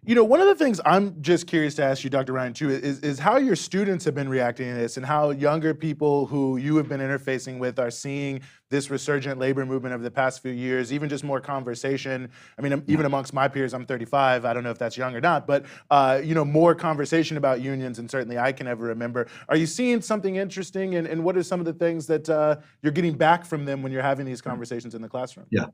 Speaker 1: One of the things I'm just curious to ask you, Dr. Ryan, too, is how your students have been reacting to this and how younger people who you have been interfacing with are seeing this resurgent labor movement over the past few years, even just more conversation. I mean, even amongst my peers, I'm 35. I don't know if that's young or not, but, more conversation about unions, and certainly I can ever remember. Are you seeing something interesting, and what are some of the things that you're getting back from them when you're having these conversations in the classroom?
Speaker 7: Yeah.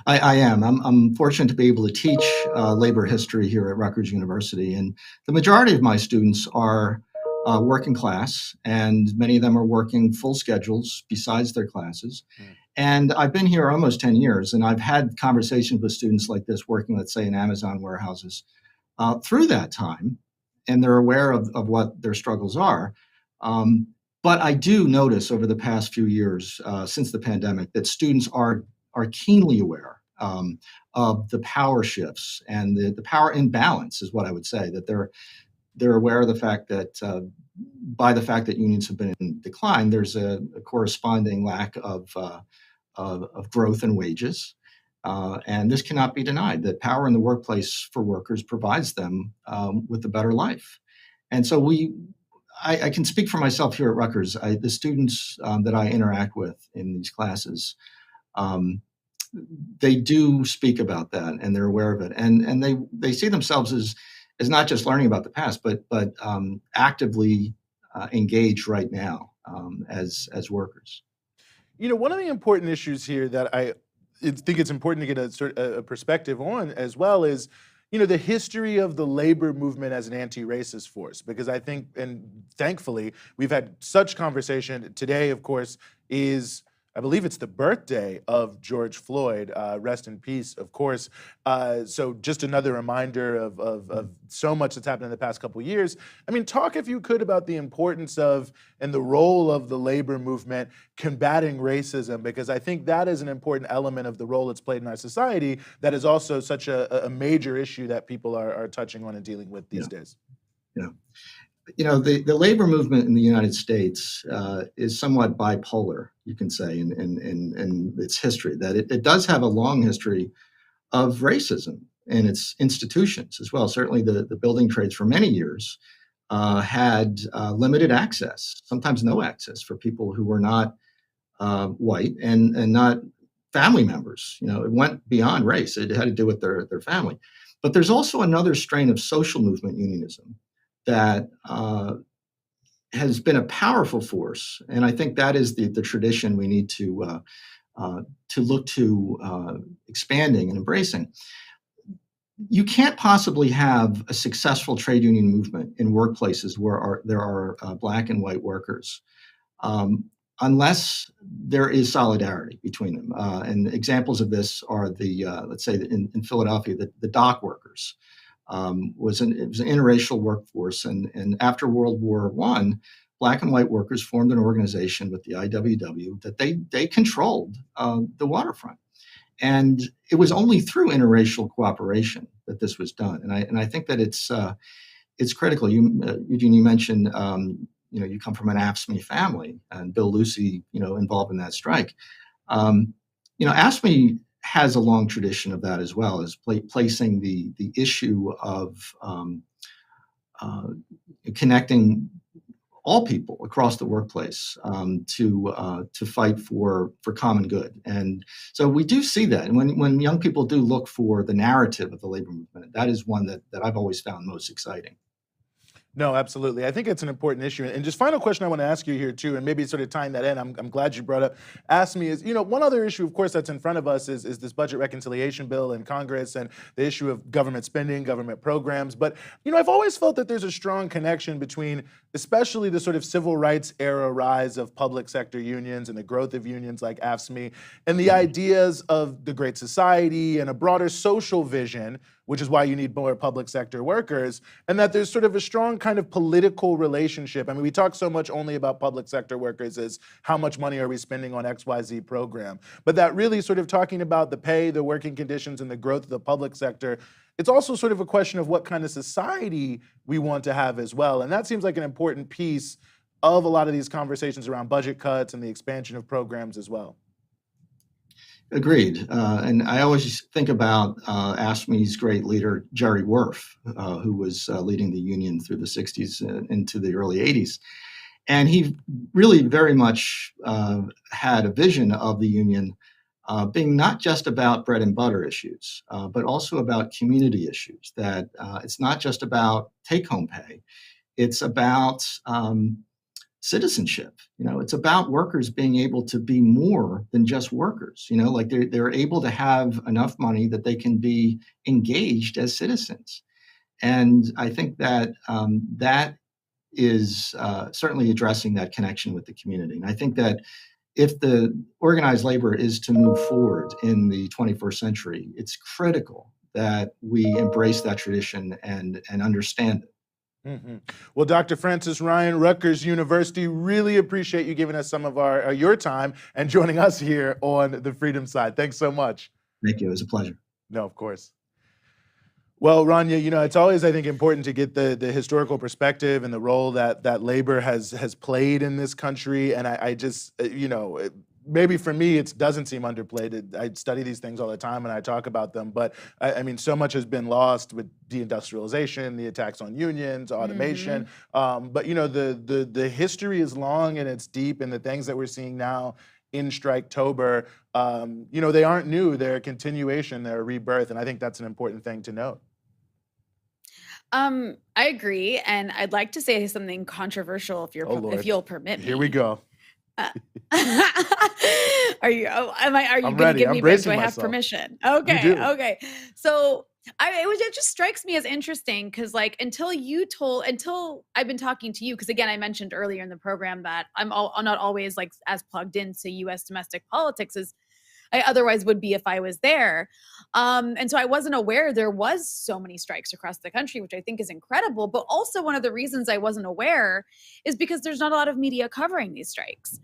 Speaker 7: I am. I'm fortunate to be able to teach labor history here at Rutgers University, and the majority of my students are working class, and many of them are working full schedules besides their classes. And I've been here almost 10 years, and I've had conversations with students like this working, let's say, in Amazon warehouses through that time, and they're aware of what their struggles are. But I do notice over the past few years, since the pandemic, that students are keenly aware of the power shifts and the power imbalance is what I would say, that they're aware of the fact that by the fact that unions have been in decline, there's a corresponding lack of growth in wages. And this cannot be denied, that power in the workplace for workers provides them with a better life. And so I can speak for myself here at Rutgers. The students that I interact with in these classes, they do speak about that, and they're aware of it, and they see themselves as not just learning about the past, but actively engaged right now as workers.
Speaker 1: One of the important issues here that I think it's important to get a perspective on as well is, the history of the labor movement as an anti-racist force, because I think, and thankfully, we've had such conversation today, of course, I believe it's the birthday of George Floyd, rest in peace, of course. So just another reminder of so much that's happened in the past couple of years. I mean, talk, if you could, about the importance of and the role of the labor movement combating racism, because I think that is an important element of the role it's played in our society that is also such a major issue that people are touching on and dealing with these days.
Speaker 7: Yeah. The labor movement in the United States is somewhat bipolar, you can say, in its history, that it does have a long history of racism in its institutions as well. Certainly the building trades for many years had limited access, sometimes no access, for people who were not white and not family members. It went beyond race. It had to do with their family. But there's also another strain of social movement unionism that has been a powerful force, and I think that is the tradition we need to look to expanding and embracing. You can't possibly have a successful trade union movement in workplaces where there are Black and white workers unless there is solidarity between them. And examples of this are let's say in Philadelphia, the dock workers. It was an interracial workforce, and after World War I, Black and white workers formed an organization with the IWW that they controlled the waterfront, and it was only through interracial cooperation that this was done. And I think that it's critical. Eugene, you mentioned you come from an AFSCME family, and Bill Lucy involved in that strike. AFSCME has a long tradition of that as well, as placing the issue of connecting all people across the workplace to fight for common good. And so we do see that. And when young people do look for the narrative of the labor movement, that is one that I've always found most exciting.
Speaker 1: No, absolutely. I think it's an important issue. And just final question I want to ask you here too, and maybe sort of tying that in, I'm glad you brought up AFSCME is, one other issue, of course, that's in front of us is this budget reconciliation bill in Congress and the issue of government spending, government programs. But, I've always felt that there's a strong connection between especially the sort of civil rights era rise of public sector unions and the growth of unions like AFSCME and the ideas of the Great Society and a broader social vision, which is why you need more public sector workers, and that there's sort of a strong kind of political relationship. I mean, we talk so much only about public sector workers as how much money are we spending on XYZ program, but that really sort of talking about the pay, the working conditions, and the growth of the public sector, it's also sort of a question of what kind of society we want to have as well. And that seems like an important piece of a lot of these conversations around budget cuts and the expansion of programs as well.
Speaker 7: Agreed. And I always think about AFSCME's great leader, Jerry Werf, who was leading the union through the 60s into the early 80s. And he really very much had a vision of the union being not just about bread and butter issues, but also about community issues, that it's not just about take-home pay. It's about citizenship. It's about workers being able to be more than just workers. Like they're able to have enough money that they can be engaged as citizens. And I think that that is certainly addressing that connection with the community. And I think that if the organized labor is to move forward in the 21st century, it's critical that we embrace that tradition and understand it.
Speaker 1: Mm-hmm. Well, Dr. Francis Ryan, Rutgers University, really appreciate you giving us some of your time and joining us here on the Freedom Side. Thanks so much.
Speaker 7: Thank you. It was a pleasure.
Speaker 1: No, of course. Well, Rhianna, it's always, I think, important to get the historical perspective and the role that labor has played in this country. And I just, maybe for me, it doesn't seem underplayed. I study these things all the time and I talk about them, but I mean, so much has been lost with deindustrialization, the attacks on unions, automation. Mm-hmm. But the history is long and it's deep, and the things that we're seeing now in Striketober, they aren't new. They're a continuation, they're a rebirth, and I think that's an important thing to note.
Speaker 2: I agree, and I'd like to say something controversial if you'll permit me.
Speaker 1: Here we go.
Speaker 2: Are you going to give me do I have permission? Okay. So it just strikes me as interesting because until I've been talking to you, because again, I mentioned earlier in the program that I'm not always as plugged into U.S. domestic politics as I otherwise would be if I was there. And so I wasn't aware there was so many strikes across the country, which I think is incredible. But also one of the reasons I wasn't aware is because there's not a lot of media covering these strikes.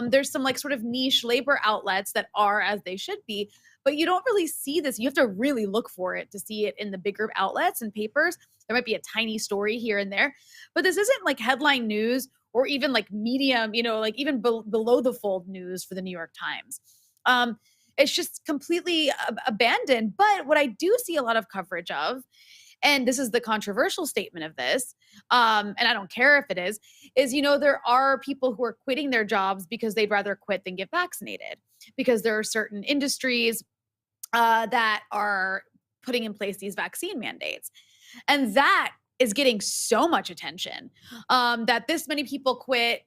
Speaker 2: There's some sort of niche labor outlets that are as they should be, but you don't really see this. You have to really look for it to see it in the bigger outlets and papers. There might be a tiny story here and there, but this isn't headline news or even medium, even below the fold news for the New York Times. It's just completely abandoned. But what I do see a lot of coverage of, and this is the controversial statement of this, and I don't care if it is there are people who are quitting their jobs because they'd rather quit than get vaccinated, because there are certain industries that are putting in place these vaccine mandates. And that is getting so much attention that this many people quit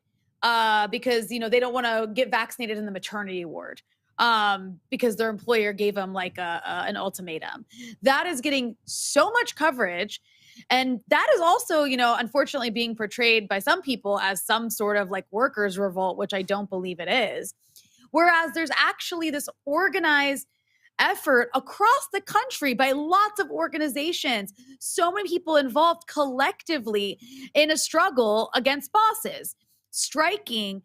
Speaker 2: because, they don't want to get vaccinated in the maternity ward. Because their employer gave them an ultimatum. That is getting so much coverage. And that is also, unfortunately being portrayed by some people as some sort of workers' revolt, which I don't believe it is. Whereas there's actually this organized effort across the country by lots of organizations, so many people involved collectively in a struggle against bosses, striking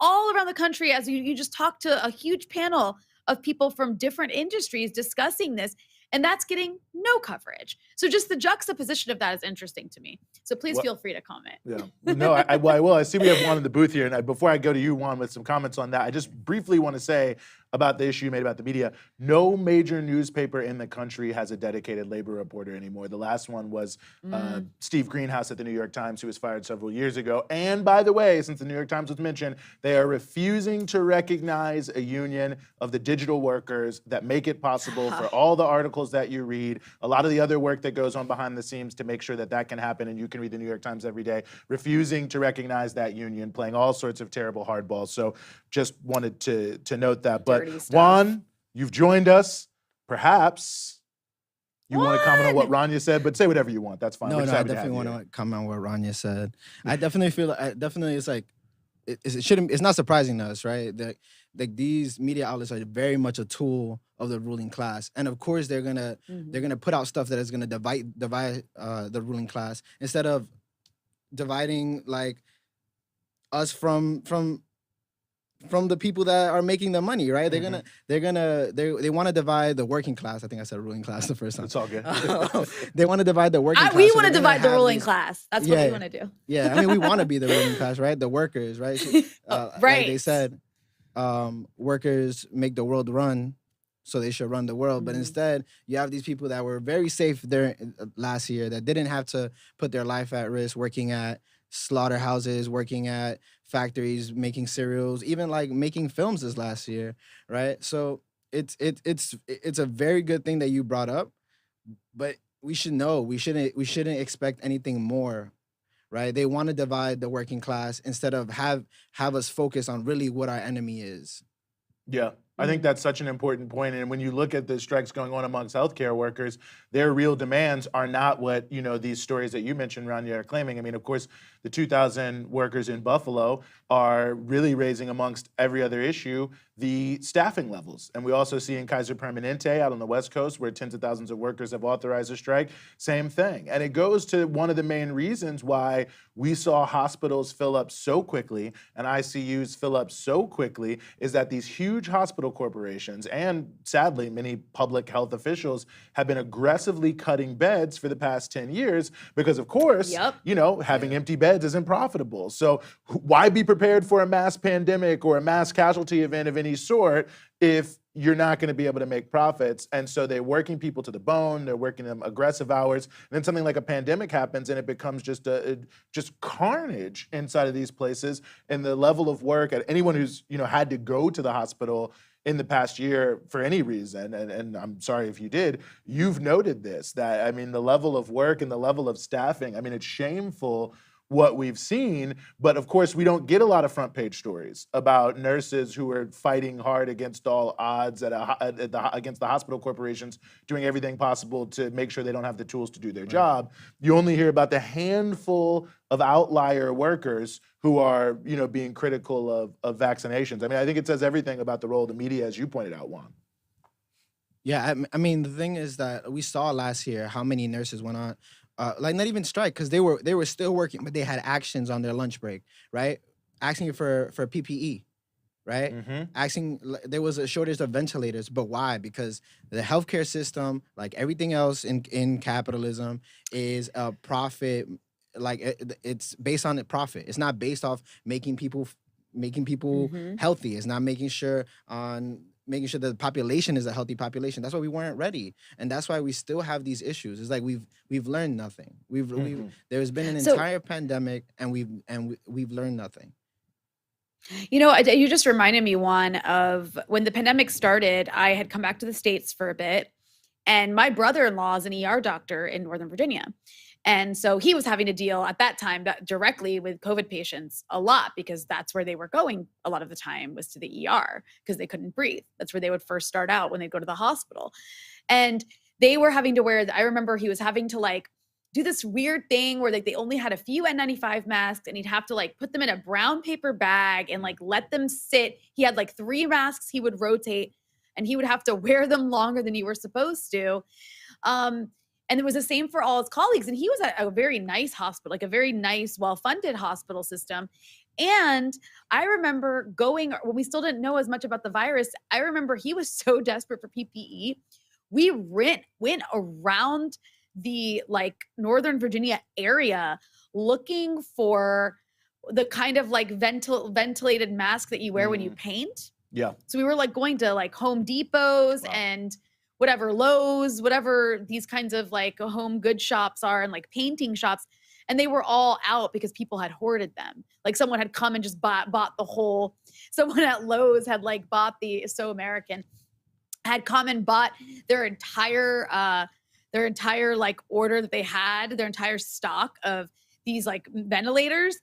Speaker 2: all around the country, as you just talked to a huge panel of people from different industries discussing this, and that's getting no coverage. So just the juxtaposition of that is interesting to me. So please feel free to comment.
Speaker 1: Yeah, no, I will. I see we have Juan in the booth here, and before I go to you, Juan, with some comments on that, I just briefly want to say, about the issue you made about the media. No major newspaper in the country has a dedicated labor reporter anymore. The last one was Steve Greenhouse at the New York Times, who was fired several years ago. And by the way, since the New York Times was mentioned, they are refusing to recognize a union of the digital workers that make it possible for all the articles that you read, a lot of the other work that goes on behind the scenes to make sure that that can happen and you can read the New York Times every day, refusing to recognize that union, playing all sorts of terrible hardballs. So just wanted to note that. But Juan, you've joined us. Perhaps you want to comment on what Rania said, but say whatever you want. That's fine.
Speaker 8: No, I definitely want to comment on what Rania said. I definitely feel, it's like, it's not surprising to us, right? That these media outlets are very much a tool of the ruling class, and of course they're gonna put out stuff that is gonna divide the ruling class instead of dividing like us from the people that are making the money, right? They want to divide the working class. I think I said ruling class the first time.
Speaker 1: It's all good.
Speaker 8: They want to divide the working class.
Speaker 2: We want to divide the ruling class. That's what we want to do.
Speaker 8: Yeah, I mean, we want to be the ruling class, right? The workers, right?
Speaker 2: Right.
Speaker 8: Like they said, workers make the world run, so they should run the world. But instead, you have these people that were very safe there last year that didn't have to put their life at risk working at slaughterhouses, working at factories, making cereals, even like making films this last year, right? So it's a very good thing that you brought up, but we should know we shouldn't expect anything more, right? They want to divide the working class instead of have us focus on really what our enemy is.
Speaker 1: Yeah. I think that's such an important point. And when you look at the strikes going on amongst healthcare workers, their real demands are not what, these stories that you mentioned, Rania, are claiming. I mean, of course, the 2,000 workers in Buffalo are really raising amongst every other issue the staffing levels. And we also see in Kaiser Permanente out on the West Coast where tens of thousands of workers have authorized a strike, same thing. And it goes to one of the main reasons why we saw hospitals fill up so quickly and ICUs fill up so quickly is that these huge hospital corporations and sadly many public health officials have been aggressively cutting beds for the past 10 years because of course, having empty beds isn't profitable. So why be prepared for a mass pandemic or a mass casualty event of any sort if you're not going to be able to make profits? And so they're working people to the bone, they're working them aggressive hours, and then something like a pandemic happens and it becomes just carnage inside of these places. And the level of work, at anyone who's had to go to the hospital in the past year for any reason, and I'm sorry if you did, you've noted this, that, I mean, the level of work and the level of staffing, I mean, it's shameful what we've seen, but of course we don't get a lot of front page stories about nurses who are fighting hard against all odds against the hospital corporations, doing everything possible to make sure they don't have the tools to do their job. You only hear about the handful of outlier workers who are, being critical of vaccinations. I mean, I think it says everything about the role of the media, as you pointed out, Juan.
Speaker 8: Yeah, I mean, the thing is that we saw last year how many nurses went on, not even strike, because they were still working, but they had actions on their lunch break, right? Asking for PPE, right? Asking, there was a shortage of ventilators, but why? Because the healthcare system, like everything else in capitalism, is a profit. Like it's based on the profit. It's not based off making people healthy. It's not making sure that the population is a healthy population. That's why we weren't ready, and that's why we still have these issues. It's like we've learned nothing. There's been an entire pandemic, and we've learned nothing.
Speaker 2: You just reminded me, Juan, of when the pandemic started. I had come back to the States for a bit, and my brother-in-law is an ER doctor in Northern Virginia. And so he was having to deal at that time directly with COVID patients a lot because that's where they were going a lot of the time, was to the ER because they couldn't breathe. That's where they would first start out when they'd go to the hospital. And they were having to I remember he was having to do this weird thing where they only had a few N95 masks and he'd have to put them in a brown paper bag and let them sit. He had 3 masks he would rotate and he would have to wear them longer than you were supposed to. And it was the same for all his colleagues. And he was at a very nice hospital, a very nice, well-funded hospital system. And I remember when we still didn't know as much about the virus, I remember he was so desperate for PPE. We went around the Northern Virginia area looking for the kind of ventilated mask that you wear when you paint.
Speaker 1: Yeah.
Speaker 2: So we were like going to like Home Depots and whatever Lowe's, whatever these kinds of like home good shops are and like painting shops. And they were all out because people had hoarded them. Like someone had come and just bought the whole, someone at Lowe's had like bought the So American, had come and bought their entire like order that they had, their entire stock of these like ventilators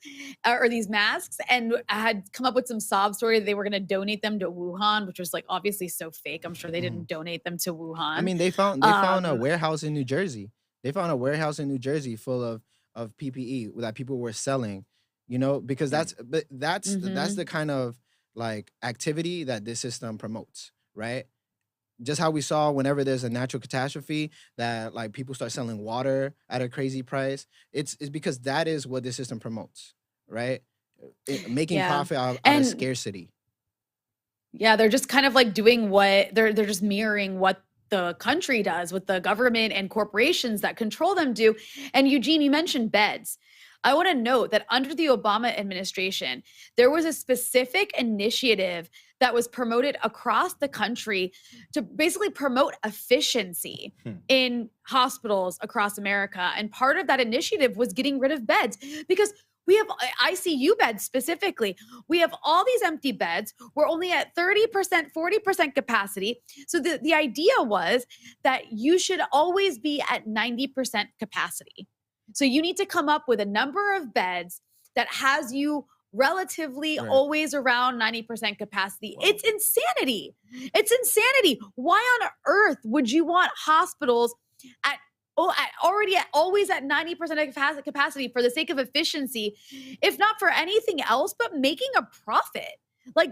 Speaker 2: or these masks, and had come up with some sob story that they were going to donate them to Wuhan, which was like obviously so fake. I'm sure they didn't donate them to Wuhan.
Speaker 8: I mean, they found a warehouse in New Jersey. They found a warehouse in New Jersey full of PPE that people were selling, you know, because that's the kind of like activity that this system promotes, right? Just how we saw whenever there's a natural catastrophe that like people start selling water at a crazy price. It's because that is what the system promotes, right? Making profit out of scarcity.
Speaker 2: Yeah, they're just kind of like doing what they're just mirroring what the country does, what the government and corporations that control them do. And Eugene, you mentioned beds. I want to note that under the Obama administration, there was a specific initiative that was promoted across the country to basically promote efficiency in hospitals across America. And part of that initiative was getting rid of beds, because we have ICU beds specifically. We have all these empty beds. We're only at 30%, 40% capacity. So the idea was that you should always be at 90% capacity. So you need to come up with a number of beds that has you relatively always around 90% capacity. Wow. It's insanity. It's insanity. Why on earth would you want hospitals always at 90% capacity for the sake of efficiency, if not for anything else, but making a profit? Like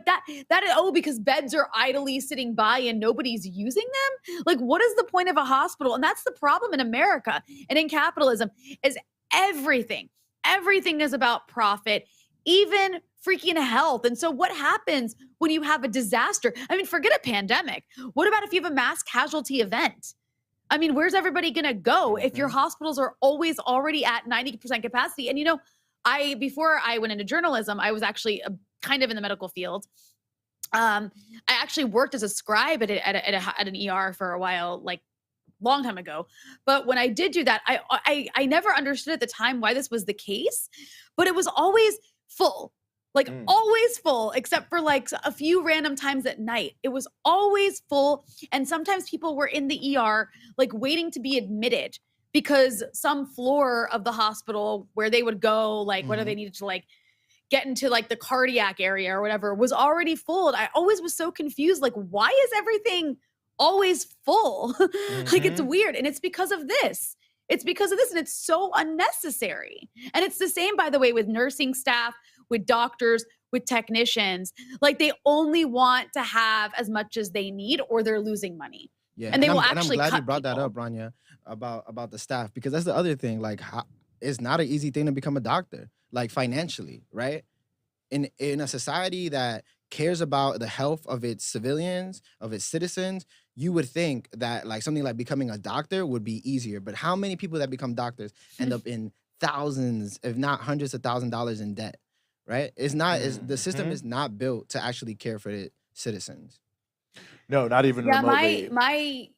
Speaker 2: because beds are idly sitting by and nobody's using them. Like, what is the point of a hospital? And that's the problem in America and in capitalism, is everything is about profit, even freaking health. And so what happens when you have a disaster? I mean, forget a pandemic. What about if you have a mass casualty event? I mean, where's everybody going to go if your hospitals are always already at 90% capacity? And, you know, before I went into journalism, I was actually kind of in the medical field. I actually worked as a scribe at an ER for a while, like long time ago. But when I did do that, I never understood at the time why this was the case, but it was always full. Like always full, except for like a few random times at night. It was always full. And sometimes people were in the ER, like waiting to be admitted because some floor of the hospital where they would go, like whether they needed to like get into like the cardiac area or whatever, was already full. And I always was so confused. Like, why is everything always full? Like, it's weird. And it's because of this. It's because of this. And it's so unnecessary. And it's the same, by the way, with nursing staff, with doctors, with technicians. Like, they only want to have as much as they need or they're losing money.
Speaker 8: Yeah,
Speaker 2: and I'm
Speaker 8: glad you brought that up, Rhianna, about the staff, because that's the other thing. Like, it's not an easy thing to become a doctor, like financially, right? In a society that cares about the health of its civilians, of its citizens, you would think that like something like becoming a doctor would be easier. But how many people that become doctors end up in thousands, if not hundreds of $1,000s in debt, right? It's not. The system is not built to actually care for its citizens.
Speaker 1: No, not even remotely.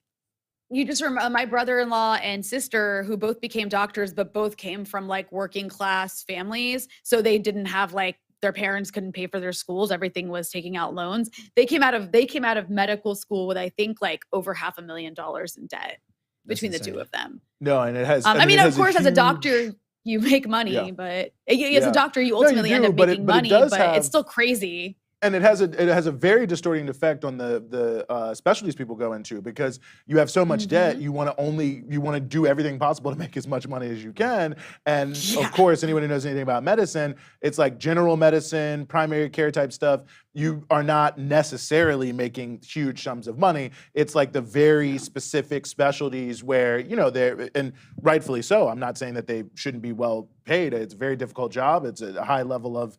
Speaker 2: You just remember my brother-in-law and sister, who both became doctors, but both came from like working class families. So they didn't have like, their parents couldn't pay for their schools. Everything was taking out loans. They came out of medical school with, I think, like over $500,000 in debt between the two of them.
Speaker 1: No, and it has.
Speaker 2: I mean, of course, as a doctor, you make money, but as a doctor, you ultimately end up making money. But it's still crazy.
Speaker 1: And it has a very distorting effect on the specialties people go into, because you have so much debt, you want to do everything possible to make as much money as you can. And of course, anyone who knows anything about medicine, it's like general medicine, primary care type stuff. You are not necessarily making huge sums of money. It's like the very specific specialties where, you know, and rightfully so. I'm not saying that they shouldn't be well paid. It's a very difficult job. It's a high level of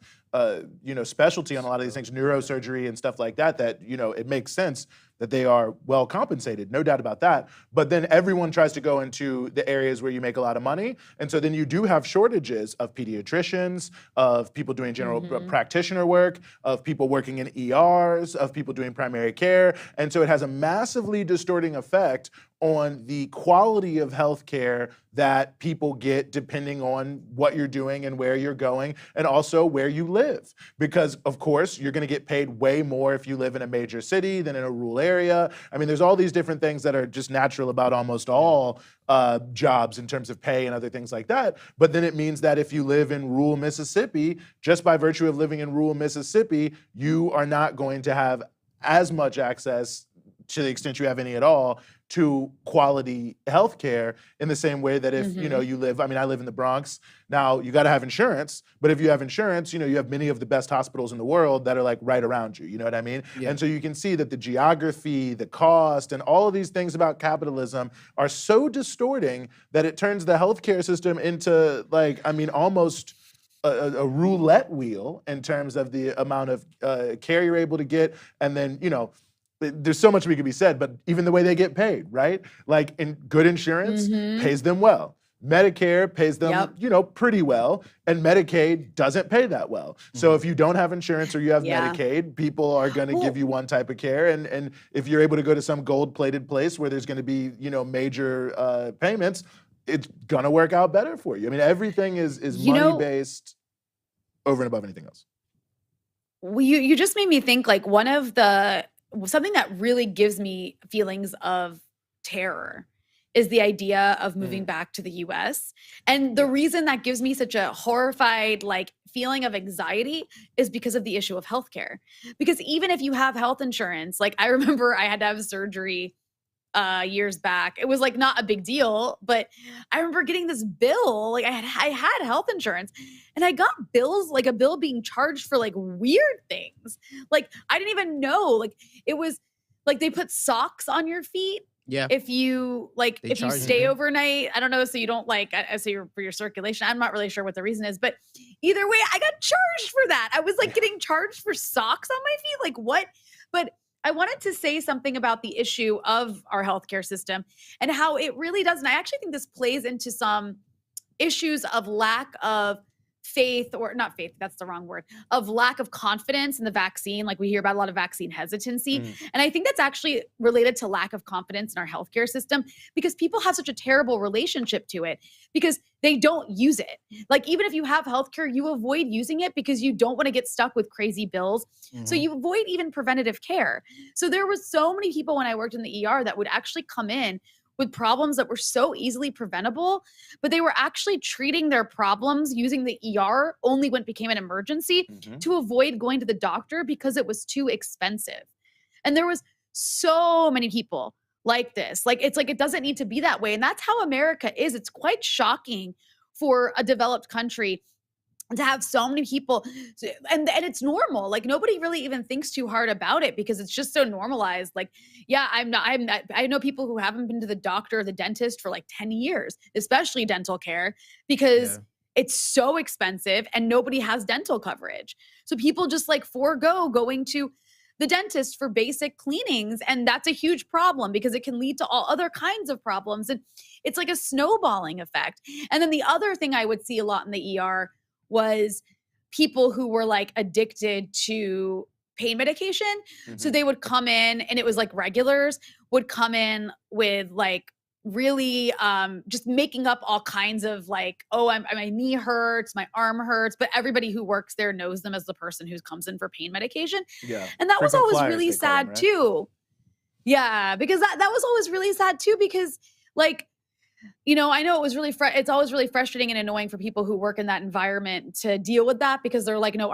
Speaker 1: specialty on a lot of these things, neurosurgery and stuff like that, you know, it makes sense. that they are well compensated, no doubt about that. But then everyone tries to go into the areas where you make a lot of money. And so then you do have shortages of pediatricians, of people doing general practitioner work, of people working in ERs, of people doing primary care. And so it has a massively distorting effect on the quality of healthcare that people get depending on what you're doing and where you're going, and also where you live. Because of course, you're gonna get paid way more if you live in a major city than in a rural area. I mean, there's all these different things that are just natural about almost all jobs in terms of pay and other things like that. But then it means that if you live in rural Mississippi, just by virtue of living in rural Mississippi, you are not going to have as much access, to the extent you have any at all, to quality healthcare in the same way that if you know you live, I mean, I live in the Bronx. Now you got to have insurance, but if you have insurance, you know, you have many of the best hospitals in the world that are like right around you. You know what I mean?
Speaker 8: Yeah.
Speaker 1: And so you can see that the geography, the cost, and all of these things about capitalism are so distorting that it turns the healthcare system into like, I mean, almost a roulette wheel in terms of the amount of care you're able to get, and then, you know, there's so much we could be said, but even the way they get paid, right? Like in good insurance pays them well. Medicare pays them, you know, pretty well, and Medicaid doesn't pay that well. So if you don't have insurance or you have Medicaid, people are going to give you one type of care, and if you're able to go to some gold-plated place where there's going to be, you know, major payments, it's going to work out better for you. I mean, everything is money-based over and above anything else.
Speaker 2: Well, you just made me think, like, something that really gives me feelings of terror is the idea of moving back to the US. And the reason that gives me such a horrified, like, feeling of anxiety is because of the issue of healthcare. Because even if you have health insurance, like, I remember I had to have surgery years back. It was like not a big deal, but I remember getting this bill. Like I had health insurance, and I got bills, like a bill being charged for like weird things. Like I didn't even know. Like it was like they put socks on your feet.
Speaker 8: Yeah.
Speaker 2: If you stay overnight, I don't know, so you don't like, so for your circulation. I'm not really sure what the reason is, but either way, I got charged for that. I was like getting charged for socks on my feet. Like what? But I wanted to say something about the issue of our healthcare system and how it really does. And I actually think this plays into some issues of lack of faith, or not faith, that's the wrong word, of lack of confidence in the vaccine. Like we hear about a lot of vaccine hesitancy. And I think that's actually related to lack of confidence in our healthcare system because people have such a terrible relationship to it because they don't use it. Like even if you have healthcare, you avoid using it because you don't want to get stuck with crazy bills. So you avoid even preventative care. So there was so many people when I worked in the ER that would actually come in with problems that were so easily preventable, but they were actually treating their problems using the ER only when it became an emergency to avoid going to the doctor because it was too expensive. And there was so many people like this. Like, it's like, it doesn't need to be that way. And that's how America is. It's quite shocking for a developed country to have so many people, and it's normal. Like nobody really even thinks too hard about it because it's just so normalized. Like, yeah, I know people who haven't been to the doctor or the dentist for like 10 years, especially dental care, because it's so expensive and nobody has dental coverage. So people just like forego going to the dentist for basic cleanings. And that's a huge problem because it can lead to all other kinds of problems. And it's like a snowballing effect. And then the other thing I would see a lot in the ER was people who were like addicted to pain medication. So they would come in, and it was like regulars would come in with like really just making up all kinds of like, oh, my knee hurts, my arm hurts, but everybody who works there knows them as the person who comes in for pain medication. Yeah. And that was always really sad too. Yeah, because that was always really sad too, because like, you know, I know it was really, it's always really frustrating and annoying for people who work in that environment to deal with that because they're like, no,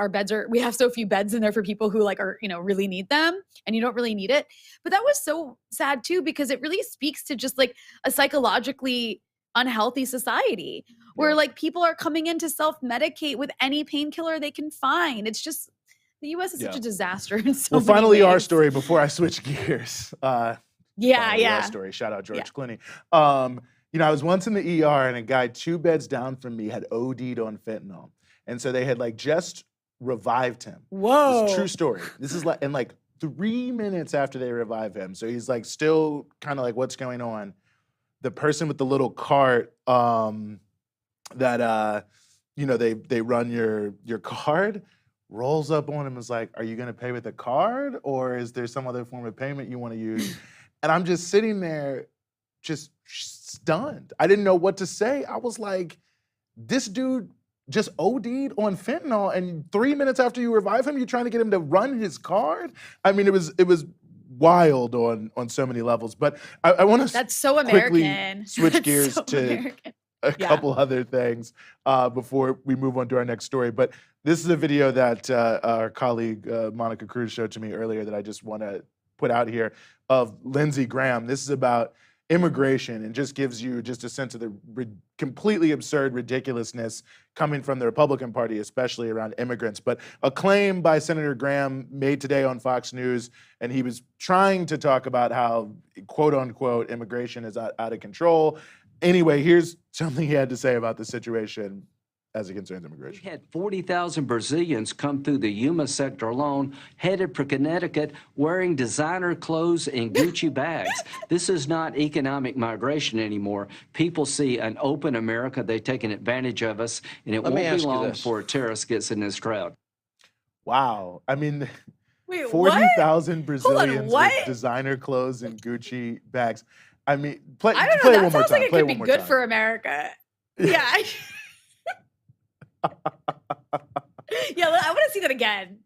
Speaker 2: we have so few beds in there for people who like are, you know, really need them, and you don't really need it. But that was so sad too, because it really speaks to just like a psychologically unhealthy society where like people are coming in to self-medicate with any painkiller they can find. It's just, the US is such a disaster in so many
Speaker 1: finally
Speaker 2: ways.
Speaker 1: Our story before I switch gears. Our story, shout out George Clooney. You know, I was once in the ER and a guy 2 beds down from me had OD'd on fentanyl. And so they had like just revived him.
Speaker 2: Whoa.
Speaker 1: This is a true story. This is like, and like 3 minutes after they revive him, so he's like still kind of like, what's going on? The person with the little cart that they run your card rolls up on him and is like, are you gonna pay with a card or is there some other form of payment you want to use? And I'm just sitting there just stunned. I didn't know what to say. I was like, this dude just OD'd on fentanyl, and 3 minutes after you revive him, you're trying to get him to run his card? I mean, it was wild on so many levels. But I want to
Speaker 2: That's so
Speaker 1: quickly
Speaker 2: American.
Speaker 1: switch
Speaker 2: That's
Speaker 1: gears
Speaker 2: so
Speaker 1: to
Speaker 2: American.
Speaker 1: a
Speaker 2: Yeah.
Speaker 1: couple other things before we move on to our next story. But this is a video that our colleague Monica Cruz showed to me earlier that I just want to put out here of Lindsey Graham. This is about immigration and just gives you just a sense of the completely absurd ridiculousness coming from the Republican Party, especially around immigrants. But a claim by Senator Graham made today on Fox News, and he was trying to talk about how, quote unquote, immigration is out of control. Anyway, here's something he had to say about the situation as it concerns immigration.
Speaker 9: We had 40,000 Brazilians come through the Yuma sector alone, headed for Connecticut, wearing designer clothes and Gucci bags. This is not economic migration anymore. People see an open America. They've taken advantage of us, and it won't be long before a terrorist gets in this crowd.
Speaker 1: Wow. I mean,
Speaker 2: Wait,
Speaker 1: 40,000 Brazilians
Speaker 2: what?
Speaker 1: with designer clothes and Gucci bags. I mean, play
Speaker 2: I don't
Speaker 1: play
Speaker 2: know.
Speaker 1: it
Speaker 2: That
Speaker 1: one more
Speaker 2: sounds
Speaker 1: time.
Speaker 2: like it
Speaker 1: Play
Speaker 2: could
Speaker 1: it
Speaker 2: be
Speaker 1: one more
Speaker 2: good
Speaker 1: time.
Speaker 2: for America. Yeah. Yeah, I want to see that again.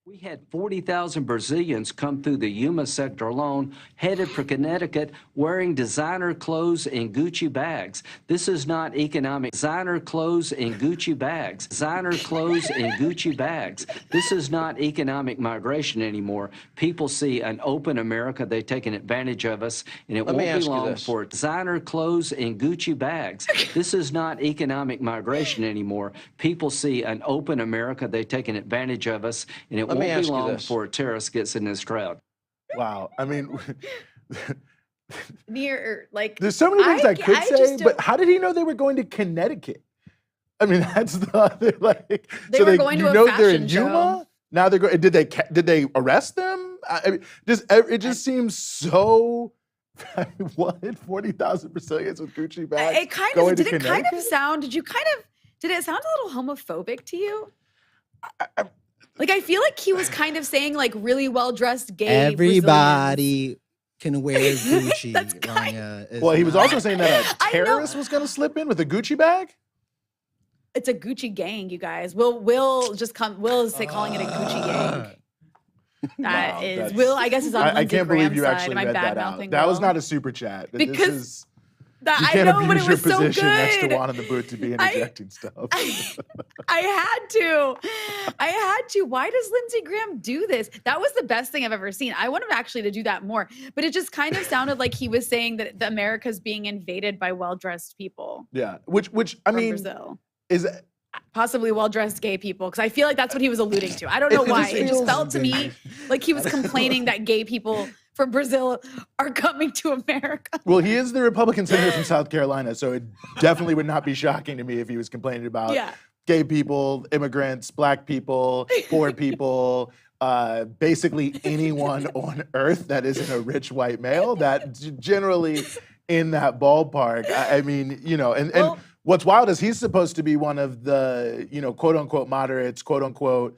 Speaker 9: We had 40,000 Brazilians come through the Yuma sector alone, headed for Connecticut, wearing designer clothes and Gucci bags. This is not economic. Designer clothes and Gucci bags. Designer clothes and Gucci bags. This is not economic migration anymore. People see an open America. They've taken advantage of us, and it won't be long before designer clothes and Gucci bags. This is not economic migration anymore. People see an open America. They've taken advantage of us, and it won't be long before a terrorist gets in this crowd.
Speaker 1: Wow. I mean, there's so many things I could say, but how did he know they were going to Connecticut? I mean, that's the other, like,
Speaker 2: They were going to a
Speaker 1: they're
Speaker 2: fashion
Speaker 1: in
Speaker 2: show.
Speaker 1: Yuma? Now they're going, did they arrest them? I mean, it just seems so, what, 40,000 Brazilians with Gucci bags
Speaker 2: It kind
Speaker 1: going
Speaker 2: of
Speaker 1: to
Speaker 2: did. It kind of
Speaker 1: Connecticut?
Speaker 2: sound. Did it sound a little homophobic to you? Like, I feel like he was kind of saying like really well dressed gay.
Speaker 8: Everybody can wear Gucci.
Speaker 2: That's kind-
Speaker 8: Rania.
Speaker 1: Well, he was also saying that a
Speaker 2: I know.
Speaker 1: terrorist was going to slip in with a Gucci bag?
Speaker 2: It's a Gucci gang, you guys. Will just come. Will is calling it a Gucci gang. That
Speaker 1: Wow,
Speaker 2: is
Speaker 1: that's-
Speaker 2: Will. I guess is on
Speaker 1: I
Speaker 2: Lindsey
Speaker 1: can't believe
Speaker 2: Graham's
Speaker 1: you
Speaker 2: side.
Speaker 1: actually
Speaker 2: Am I
Speaker 1: read that
Speaker 2: bad-mouthing
Speaker 1: out. That was
Speaker 2: Will?
Speaker 1: not a super chat.
Speaker 2: Because
Speaker 1: this is, you
Speaker 2: I
Speaker 1: can't
Speaker 2: know, but
Speaker 1: abuse
Speaker 2: it
Speaker 1: your
Speaker 2: was so
Speaker 1: position next to
Speaker 2: good.
Speaker 1: Juan in the booth to be interjecting stuff.
Speaker 2: I had to. Why does Lindsey Graham do this? That was the best thing I've ever seen. I want him actually to do that more. But it just kind of sounded like he was saying that the America's being invaded by well-dressed people.
Speaker 1: Yeah, which I
Speaker 2: from
Speaker 1: mean
Speaker 2: Brazil.
Speaker 1: is
Speaker 2: Possibly well-dressed gay people, because I feel like that's what he was alluding to. I don't know why. It just felt to me like he was complaining that gay people from Brazil are coming to America.
Speaker 1: well, he is the Republican senator from South Carolina, so it definitely would not be shocking to me if he was complaining about
Speaker 2: Yeah.
Speaker 1: gay people, immigrants, black people, poor people, basically anyone on earth that isn't a rich white male. That generally in that ballpark. I mean, and what's wild is he's supposed to be one of the, quote unquote moderates, quote unquote,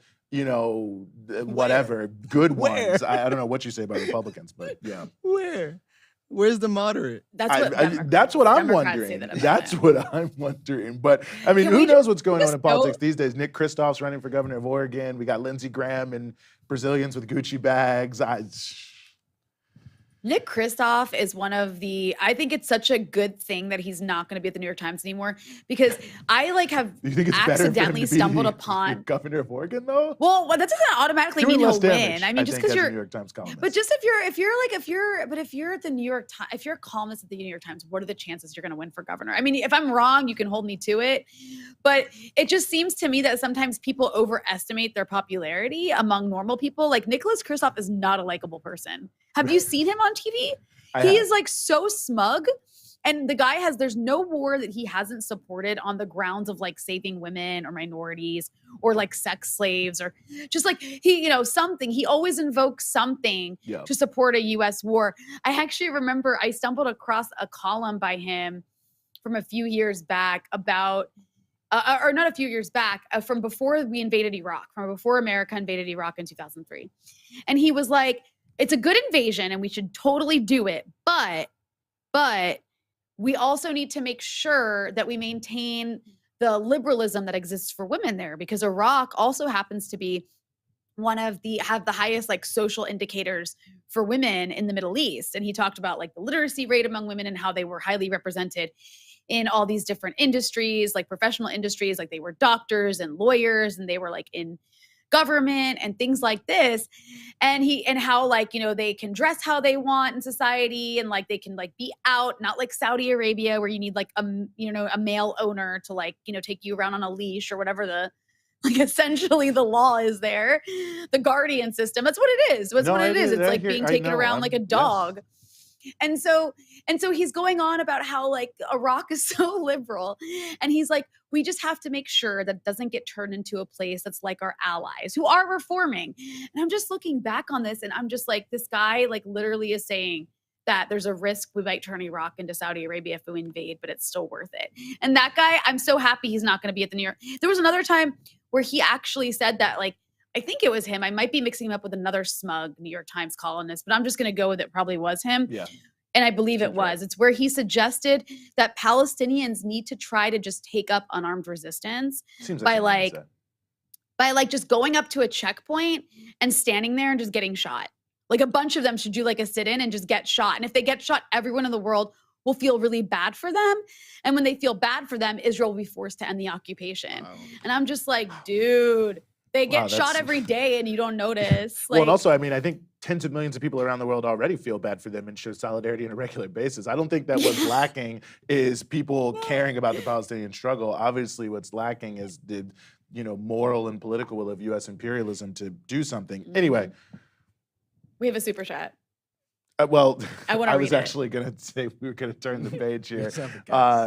Speaker 1: whatever, good ones. I don't know what you say about Republicans, but yeah.
Speaker 8: Where's the moderate?
Speaker 2: That's
Speaker 1: what I'm
Speaker 2: Democrats say
Speaker 1: wondering.
Speaker 2: that about
Speaker 1: That's
Speaker 2: him.
Speaker 1: what I'm wondering. But I mean,
Speaker 2: Can
Speaker 1: who
Speaker 2: we
Speaker 1: knows what's going on
Speaker 2: just
Speaker 1: in politics these days? Nick Kristoff's running for governor of Oregon. We got Lindsey Graham and Brazilians with Gucci bags.
Speaker 2: Nick Kristoff is one of I think it's such a good thing that he's not going to be at the New York Times anymore, because I have
Speaker 1: You think it's better for him
Speaker 2: accidentally
Speaker 1: to be
Speaker 2: stumbled
Speaker 1: the
Speaker 2: upon.
Speaker 1: governor of Oregon, though?
Speaker 2: Well, that doesn't automatically
Speaker 1: Doing
Speaker 2: mean he'll
Speaker 1: less damage,
Speaker 2: win. I mean, just because
Speaker 1: as a
Speaker 2: you're
Speaker 1: New York Times columnist.
Speaker 2: But just if you're at the New York Times, if you're a columnist at the New York Times, what are the chances you're going to win for governor? I mean, if I'm wrong, you can hold me to it. But it just seems to me that sometimes people overestimate their popularity among normal people. Like Nicholas Kristoff is not a likable person. Have you seen him on TV? He is like so smug And the guy there's no war that he hasn't supported on the grounds of like saving women or minorities or like sex slaves or just like he always invokes something to support a US war. I actually remember I stumbled across a column by him from a few years back about, or not a few years back, from before we invaded Iraq, from before America invaded Iraq in 2003. And he was like, it's a good invasion and we should totally do it. But we also need to make sure that we maintain the liberalism that exists for women there, because Iraq also happens to be have the highest like social indicators for women in the Middle East. And he talked about like the literacy rate among women and how they were highly represented in all these different industries, like professional industries, like they were doctors and lawyers and they were like in government and things like this. And how like, they can dress how they want in society and like they can like be out, not like Saudi Arabia where you need like a male owner to like, take you around on a leash or whatever like essentially the law is there. The guardian system. That's what it is. That's what it is. It's like being taken around like a dog. Yes. And so he's going on about how like Iraq is so liberal, and he's like, we just have to make sure that it doesn't get turned into a place that's like our allies who are reforming. And I'm just looking back on this and I'm just like, this guy like literally is saying that there's a risk we might turn Iraq into Saudi Arabia if we invade, but it's still worth it. And that guy, I'm so happy he's not going to be at the New York. There was another time where he actually said that, like, I think it was him. I might be mixing him up with another smug New York Times columnist, but I'm just going to go with it probably was him. Yeah. And I believe it was. It's where he suggested that Palestinians need to try to just take up unarmed resistance by just going up to a checkpoint and standing there and just getting shot. Like a bunch of them should do like a sit-in and just get shot. And if they get shot, everyone in the world will feel really bad for them. And when they feel bad for them, Israel will be forced to end the occupation. Wow. And I'm just like, dude, they get shot every day and you don't notice.
Speaker 1: Well, and also, I mean, I think tens of millions of people around the world already feel bad for them and show solidarity on a regular basis. I don't think that what's lacking is people caring about the Palestinian struggle. Obviously, what's lacking is the moral and political will of U.S. imperialism to do something. Anyway.
Speaker 2: We have a super chat.
Speaker 1: I was actually going to say we were going to turn the page here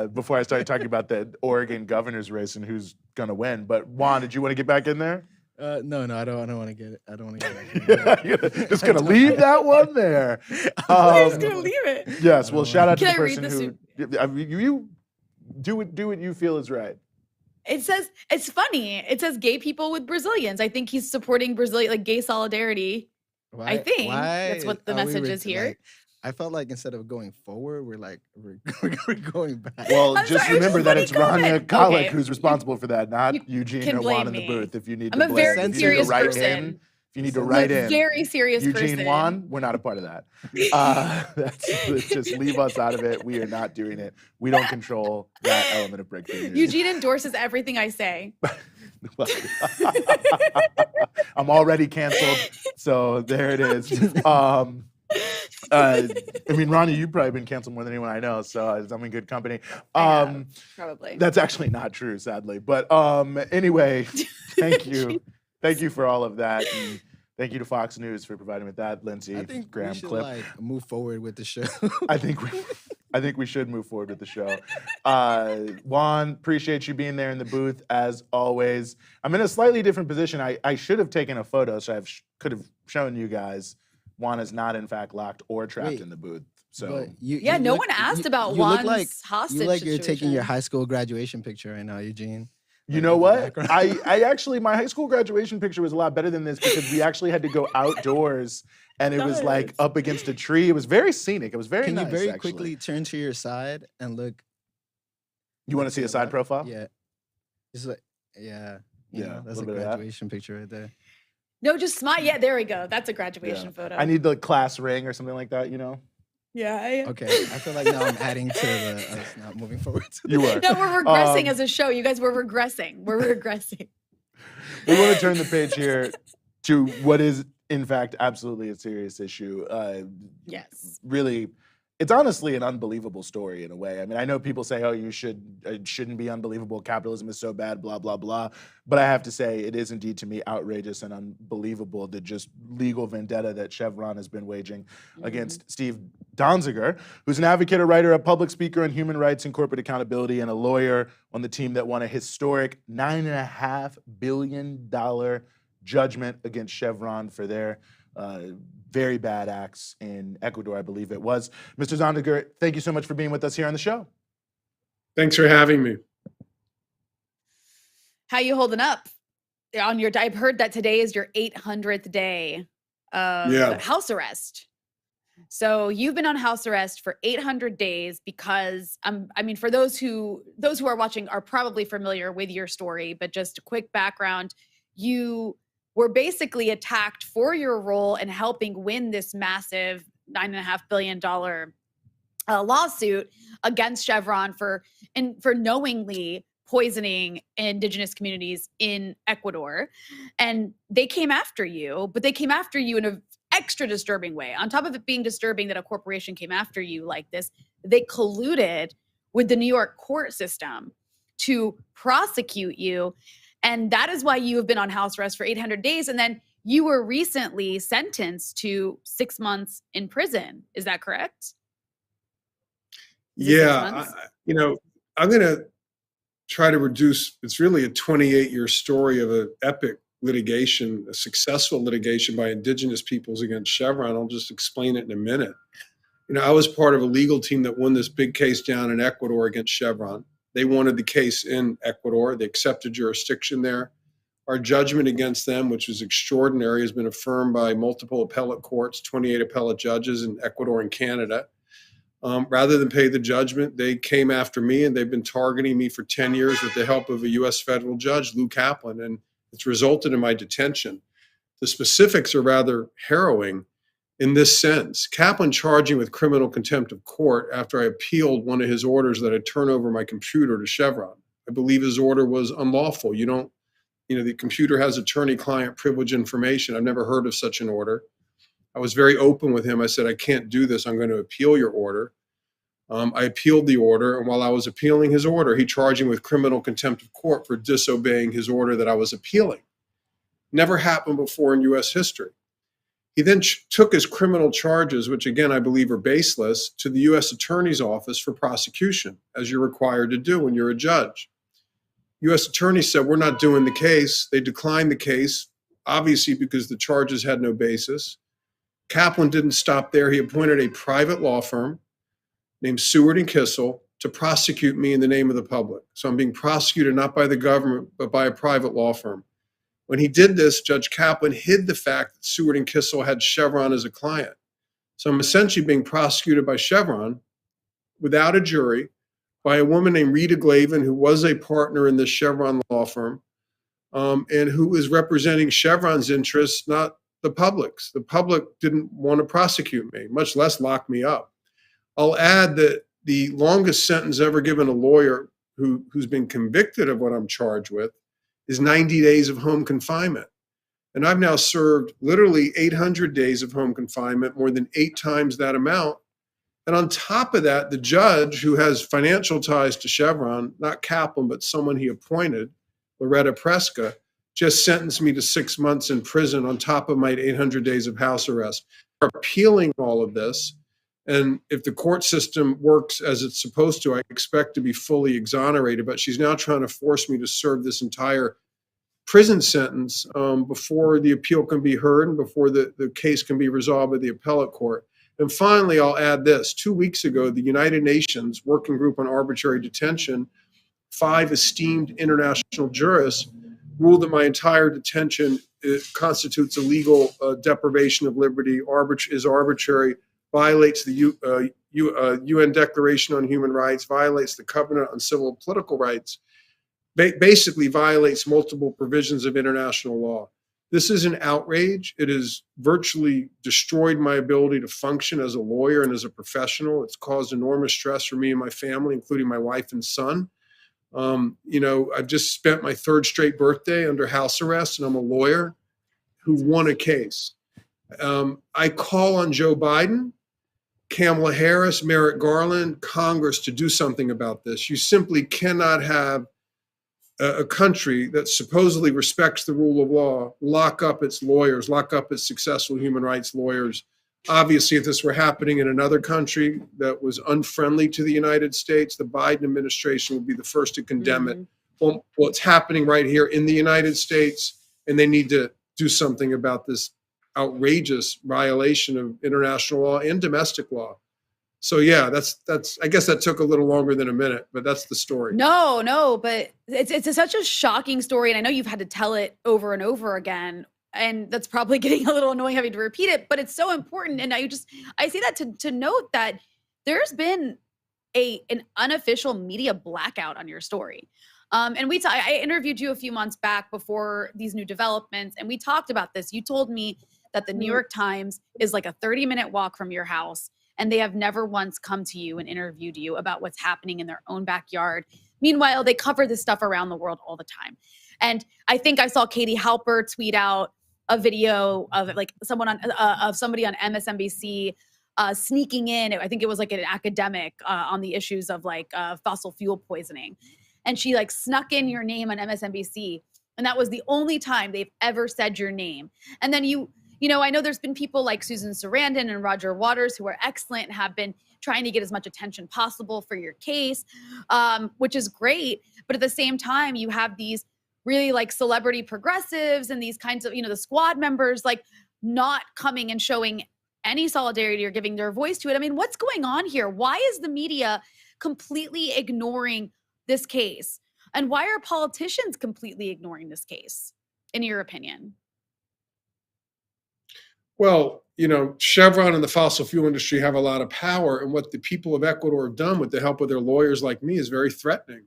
Speaker 1: before I started talking about the Oregon governor's race and who's going to win. But Juan, did you want to get back in there?
Speaker 8: No, I don't want to get it. I don't want to get back in there.
Speaker 1: Just going to leave that one there.
Speaker 2: I'm just going to leave it.
Speaker 1: Yes. Well, shout out to the person who you do what you feel is right.
Speaker 2: It says, it's funny. It says gay people with Brazilians. I think he's supporting Brazilian, like gay solidarity. I think that's what the message is here.
Speaker 8: Like, I felt like instead of going forward, we're going back.
Speaker 1: Well, just remember that it's Rhianna who's responsible for that, not Eugene or Juan in the booth. If you need to blame,
Speaker 2: I'm a very serious person.
Speaker 1: If you need to write in,
Speaker 2: very serious
Speaker 1: Eugene Juan, we're not a part of that. Let's just leave us out of it. We are not doing it. We don't control that element of breakthrough news.
Speaker 2: Eugene endorses everything I say.
Speaker 1: I'm already canceled, so there it is. I mean, Ronnie, you've probably been canceled more than anyone I know, so I'm in good company.
Speaker 2: Probably.
Speaker 1: That's actually not true, sadly. But anyway, thank you. Thank you for all of that. And thank you to Fox News for providing with that, Lindsey Graham clip.
Speaker 8: Move forward with the show.
Speaker 1: I think we should move forward with the show. Juan, appreciate you being there in the booth as always. I'm in a slightly different position. I should have taken a photo, so could have shown you guys. Juan is not in fact locked or trapped in the booth. So
Speaker 2: no one asked about Juan's hostage.
Speaker 8: You look like you're
Speaker 2: situation.
Speaker 8: taking your high school graduation picture right now, Eugene.
Speaker 1: You know what? I actually, my high school graduation picture was a lot better than this because we actually had to go outdoors and it was like up against a tree. It was very scenic. It was very nice.
Speaker 8: Can you very quickly turn to your side and look?
Speaker 1: You want to see a side profile?
Speaker 8: Yeah. It's like, that's a graduation picture right there.
Speaker 2: No, just smile. Yeah, there we go. That's a graduation photo.
Speaker 1: I need the class ring or something like that,
Speaker 2: Yeah.
Speaker 8: Okay. I feel like now I'm adding to the not moving forward.
Speaker 1: You were.
Speaker 2: No, we're regressing as a show. You guys, we're regressing. We're regressing.
Speaker 1: We want to turn the page here to what is, in fact, absolutely a serious issue.
Speaker 2: Yes.
Speaker 1: Really, it's honestly an unbelievable story in a way. I mean, I know people say, "Oh, it shouldn't be unbelievable. Capitalism is so bad." Blah blah blah. But I have to say, it is indeed to me outrageous and unbelievable the just legal vendetta that Chevron has been waging against Steve Donziger, who's an advocate, a writer, a public speaker on human rights and corporate accountability, and a lawyer on the team that won a historic $9.5 billion judgment against Chevron for their very bad acts in Ecuador, I believe it was. Mr. Zondiger, thank you so much for being with us here on the show.
Speaker 10: Thanks for having me.
Speaker 2: How you holding up? I've heard that today is your 800th day of house arrest. So you've been on house arrest for 800 days because I mean, for those who are watching are probably familiar with your story, but just a quick background, you were basically attacked for your role in helping win this massive $9.5 billion lawsuit against Chevron for knowingly poisoning indigenous communities in Ecuador. And they came after you, but they came after you in an extra disturbing way. On top of it being disturbing that a corporation came after you like this, they colluded with the New York court system to prosecute you. And that is why you have been on house arrest for 800 days. And then you were recently sentenced to 6 months in prison. Is that correct?
Speaker 10: Yeah. I'm going to try to reduce, it's really a 28-year story of an epic litigation, a successful litigation by indigenous peoples against Chevron. I'll just explain it in a minute. I was part of a legal team that won this big case down in Ecuador against Chevron. They wanted the case in Ecuador. They accepted jurisdiction there. Our judgment against them, which was extraordinary, has been affirmed by multiple appellate courts, 28 appellate judges in Ecuador and Canada. Rather than pay the judgment, they came after me, and they've been targeting me for 10 years with the help of a U.S. federal judge, Lou Kaplan, and it's resulted in my detention. The specifics are rather harrowing in this sense. Kaplan charged me with criminal contempt of court after I appealed one of his orders that I turn over my computer to Chevron. I believe his order was unlawful. The computer has attorney-client privilege information. I've never heard of such an order. I was very open with him. I said, I can't do this. I'm going to appeal your order. I appealed the order, and while I was appealing his order, he charged me with criminal contempt of court for disobeying his order that I was appealing. Never happened before in U.S. history. He then took his criminal charges, which again I believe are baseless, to the U.S. Attorney's Office for prosecution, as you're required to do when you're a judge. U.S. Attorney said, we're not doing the case. They declined the case, obviously because the charges had no basis. Kaplan didn't stop there. He appointed a private law firm named Seward and Kissel to prosecute me in the name of the public. So I'm being prosecuted not by the government, but by a private law firm. When he did this, Judge Kaplan hid the fact that Seward and Kissel had Chevron as a client. So I'm essentially being prosecuted by Chevron without a jury by a woman named Rita Glavin, who was a partner in this Chevron law firm, and who is representing Chevron's interests, not the public's. The public didn't want to prosecute me, much less lock me up. I'll add that the longest sentence ever given a lawyer who's been convicted of what I'm charged with is 90 days of home confinement. And I've now served literally 800 days of home confinement, more than 8 times that amount. And on top of that, the judge, who has financial ties to Chevron, not Kaplan, but someone he appointed, Loretta Preska, just sentenced me to 6 months in prison on top of my 800 days of house arrest. We're appealing all of this. And if the court system works as it's supposed to, I expect to be fully exonerated. But she's now trying to force me to serve this entire prison sentence before the appeal can be heard and before the case can be resolved by the appellate court. And finally, I'll add this. 2 weeks ago, the United Nations Working Group on Arbitrary Detention, 5 esteemed international jurists, ruled that my entire detention constitutes illegal deprivation of liberty, is arbitrary, violates the UN Declaration on Human Rights, violates the Covenant on Civil and Political Rights, basically violates multiple provisions of international law. This is an outrage. It has virtually destroyed my ability to function as a lawyer and as a professional. It's caused enormous stress for me and my family, including my wife and son. I've just spent my 3rd straight birthday under house arrest, and I'm a lawyer who won a case. I call on Joe Biden Kamala Harris, Merrick Garland, Congress to do something about this. You simply cannot have a country that supposedly respects the rule of law lock up its lawyers, lock up its successful human rights lawyers. Obviously, if this were happening in another country that was unfriendly to the United States, the Biden administration would be the first to condemn it. Well, it's happening right here in the United States, and they need to do something about this outrageous violation of international law and domestic law. So yeah, that's. I guess that took a little longer than a minute, but that's the story.
Speaker 2: No, but it's such a shocking story, and I know you've had to tell it over and over again, and that's probably getting a little annoying having to repeat it. But it's so important, and I say that to note that there's been an unofficial media blackout on your story. And I interviewed you a few months back before these new developments, and we talked about this. You told me that the New York Times is like a 30-minute walk from your house, and they have never once come to you and interviewed you about what's happening in their own backyard. Meanwhile, they cover this stuff around the world all the time. And I think I saw Katie Halper tweet out a video of like somebody on MSNBC sneaking in. I think it was like an academic on the issues of like fossil fuel poisoning. And she like snuck in your name on MSNBC. And that was the only time they've ever said your name. And then you know, I know there's been people like Susan Sarandon and Roger Waters who are excellent and have been trying to get as much attention possible for your case, which is great. But at the same time, you have these really like celebrity progressives and these kinds of, you know, the squad members like not coming and showing any solidarity or giving their voice to it. I mean, what's going on here? Why is the media completely ignoring this case? And why are politicians completely ignoring this case, in your opinion?
Speaker 10: Well, you know, Chevron and the fossil fuel industry have a lot of power, and what the people of Ecuador have done with the help of their lawyers like me is very threatening.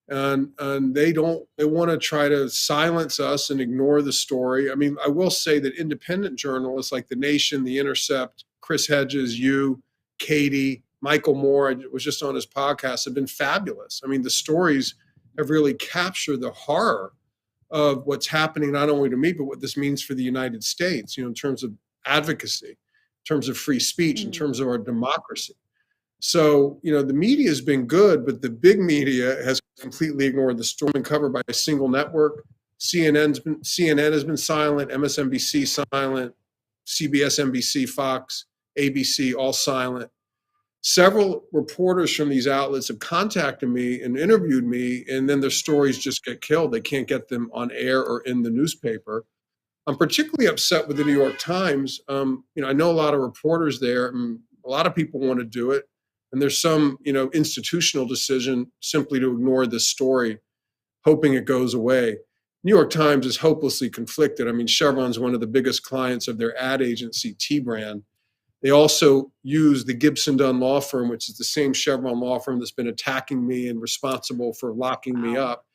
Speaker 10: And they want to try to silence us and ignore the story. I mean, I will say that independent journalists like The Nation, The Intercept, Chris Hedges, you, Katie, Michael Moore, I was just on his podcast, have been fabulous. I mean, the stories have really captured the horror of what's happening, not only to me, but what this means for the United States, you know, in terms of advocacy, in terms of free speech, in terms of our democracy. So, you know, the media has been good, but the big media has completely ignored the story. Been covered by a single network. CNN has been silent, MSNBC silent, CBS, NBC, Fox, ABC, all silent. Several reporters from these outlets have contacted me and interviewed me, and then their stories just get killed. They can't get them on air or in the newspaper. I'm particularly upset with the New York Times. You know, I know a lot of reporters there, and a lot of people want to do it. And there's some, you know, institutional decision simply to ignore this story, hoping it goes away. New York Times is hopelessly conflicted. I mean, Chevron's one of the biggest clients of their ad agency, T-Brand. They also use the Gibson Dunn law firm, which is the same Chevron law firm that's been attacking me and responsible for locking me up.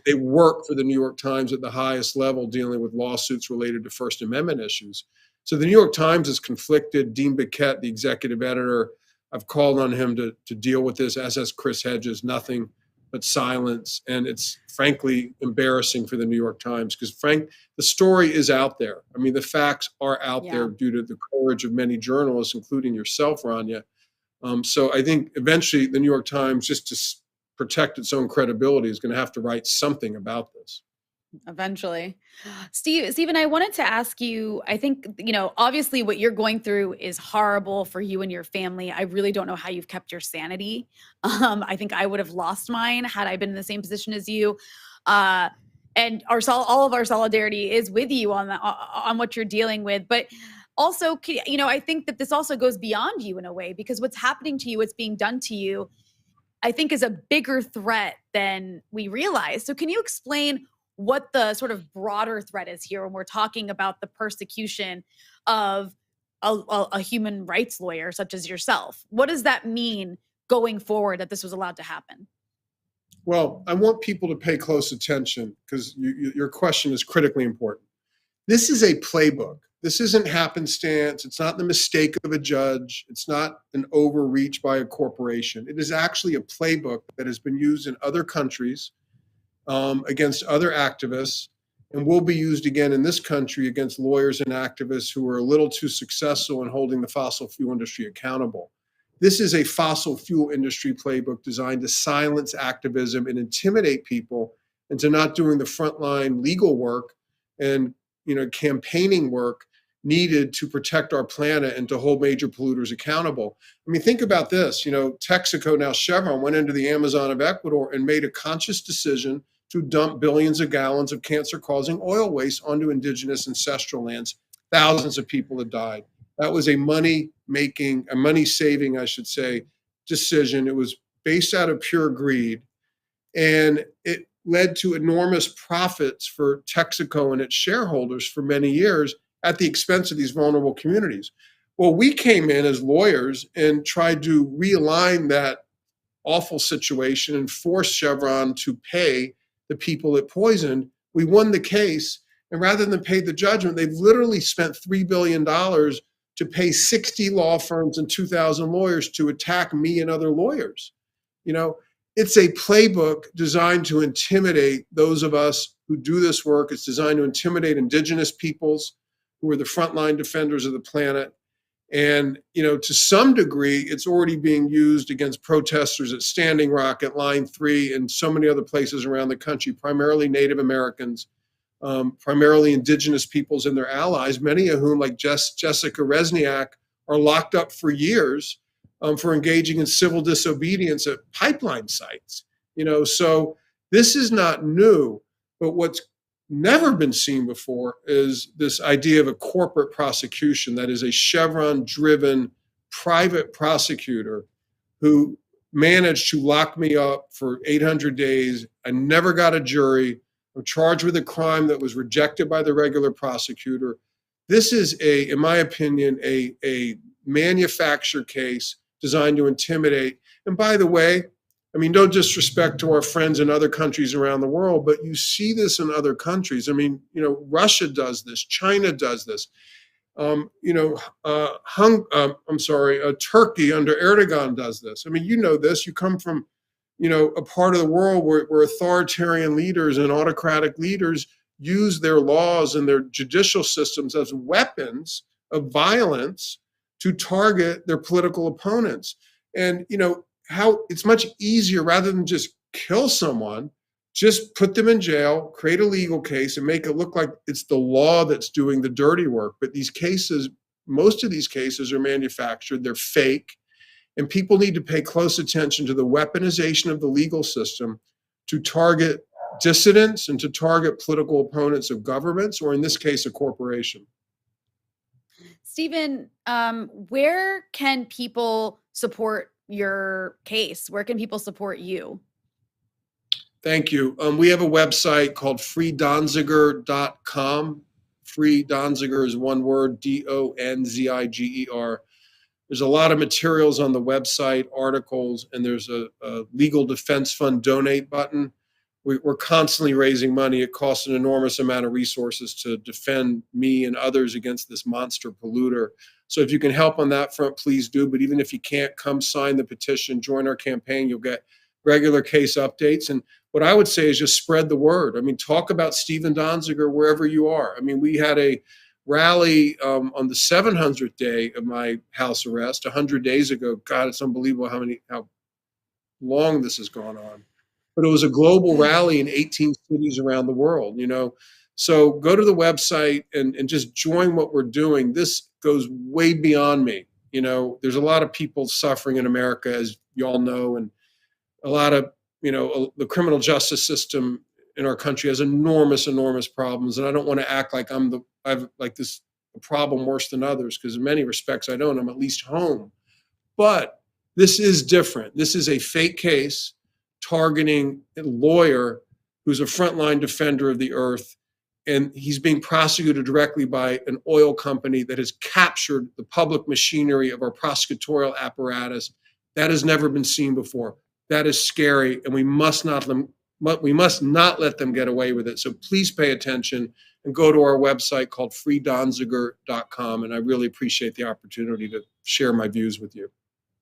Speaker 10: They work for the New York Times at the highest level, dealing with lawsuits related to First Amendment issues. So the New York Times is conflicted. Dean Baquette, the executive editor, I've called on him to deal with this, as has Chris Hedges, nothing but silence. And it's frankly embarrassing for the New York Times because the story is out there. I mean, the facts are out there due to the courage of many journalists, including yourself, Rhianna. So I think eventually the New York Times, just to protect its own credibility, is going to have to write something about this.
Speaker 2: Eventually. Stephen, I wanted to ask you, I think, you know, obviously what you're going through is horrible for you and your family. I really don't know how you've kept your sanity. I think I would have lost mine had I been in the same position as you. And all of our solidarity is with you on what you're dealing with. But also, you know, I think that this also goes beyond you in a way, because what's happening to you, what's being done to you, I think is a bigger threat than we realize. So can you explain what the sort of broader threat is here when we're talking about the persecution of a human rights lawyer such as yourself? What does that mean going forward that this was allowed to happen?
Speaker 10: Well, I want people to pay close attention because your question is critically important. This is a playbook. This isn't happenstance. It's not the mistake of a judge. It's not an overreach by a corporation. It is actually a playbook that has been used in other countries against other activists, and will be used again in this country against lawyers and activists who are a little too successful in holding the fossil fuel industry accountable. This is a fossil fuel industry playbook designed to silence activism and intimidate people into not doing the frontline legal work and campaigning work needed to protect our planet and to hold major polluters accountable. I mean, think about this. Texaco, now Chevron, went into the Amazon of Ecuador and made a conscious decision to dump billions of gallons of cancer-causing oil waste onto indigenous ancestral lands. Thousands of people have died. That was a money-saving, I should say, decision. It was based out of pure greed, and it led to enormous profits for Texaco and its shareholders for many years at the expense of these vulnerable communities. Well, we came in as lawyers and tried to realign that awful situation and force Chevron to pay the people it poisoned. We won the case, and rather than pay the judgment, they've literally spent $3 billion to pay 60 law firms and 2,000 lawyers to attack me and other lawyers. It's a playbook designed to intimidate those of us who do this work. It's designed to intimidate indigenous peoples who are the frontline defenders of the planet. And, to some degree, it's already being used against protesters at Standing Rock, at Line 3, and so many other places around the country, primarily Native Americans, primarily indigenous peoples and their allies, many of whom, like Jessica Resniak, are locked up for years for engaging in civil disobedience at pipeline sites. So this is not new, but what's never been seen before is this idea of a corporate prosecution, that is a Chevron-driven private prosecutor who managed to lock me up for 800 days. I never got a jury. I'm charged with a crime that was rejected by the regular prosecutor. This is in my opinion, a manufactured case designed to intimidate. And by the way, no disrespect to our friends in other countries around the world, but you see this in other countries. Russia does this, China does this. Turkey under Erdogan does this. This. You come from, a part of the world where authoritarian leaders and autocratic leaders use their laws and their judicial systems as weapons of violence to target their political opponents. And, how it's much easier, rather than just kill someone, just put them in jail, create a legal case, and make it look like it's the law that's doing the dirty work. But most of these cases are manufactured, they're fake, and people need to pay close attention to the weaponization of the legal system to target dissidents and to target political opponents of governments, or in this case, a corporation.
Speaker 2: Stephen, where can people support your case? Where can people support you?
Speaker 10: Thank you. We have a website called freedonziger.com. Free Donziger is one word, DONZIGER. There's a lot of materials on the website, articles, and there's a legal defense fund donate button. We're constantly raising money. It costs an enormous amount of resources to defend me and others against this monster polluter. So if you can help on that front, please do. But even if you can't, come sign the petition, join our campaign. You'll get regular case updates. And what I would say is just spread the word. Talk about Stephen Donziger wherever you are. We had a rally on the 700th day of my house arrest 100 days ago. God, it's unbelievable how long this has gone on. But it was a global rally in 18 cities around the world, So go to the website and just join what we're doing. This goes way beyond me. There's a lot of people suffering in America, as you all know, and a lot of, the criminal justice system in our country has enormous problems. And I don't want to act like I've like this a problem worse than others, because in many respects I don't. I'm at least home. But this is different. This is a fake case targeting a lawyer who's a frontline defender of the earth. And he's being prosecuted directly by an oil company that has captured the public machinery of our prosecutorial apparatus. That has never been seen before. That is scary, and we must not let them get away with it. So please pay attention and go to our website called freedonziger.com. And I really appreciate the opportunity to share my views with you.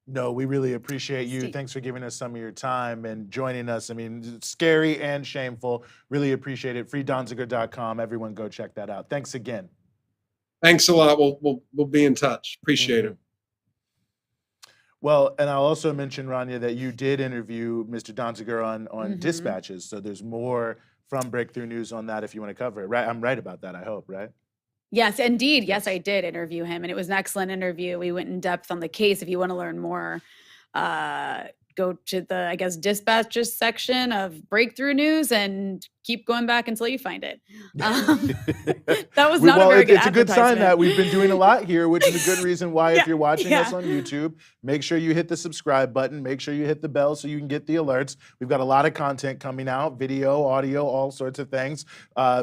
Speaker 1: No, we really appreciate you. Thanks for giving us some of your time and joining us. It's scary and shameful. Really appreciate it. freedonziger.com. Everyone go check that out. Thanks again.
Speaker 10: Thanks a lot. We'll be in touch. Appreciate it.
Speaker 1: Well, and I'll also mention, Rania, that you did interview Mr. Donziger on Dispatches, so there's more from Breakthrough News on that if you want to cover it. Right? I'm right about that, I hope, right?
Speaker 2: Yes, indeed. Yes, I did interview him, and it was an excellent interview. We went in depth on the case. If you want to learn more, go to the, I guess, dispatches section of Breakthrough News and keep going back until you find it. That was not a very good
Speaker 1: it's a good sign that
Speaker 2: advertisement.
Speaker 1: we've been doing a lot here, which is a good reason why if you're watching us on YouTube, make sure you hit the subscribe button, make sure you hit the bell so you can get the alerts. We've got a lot of content coming out, video, audio, all sorts of things.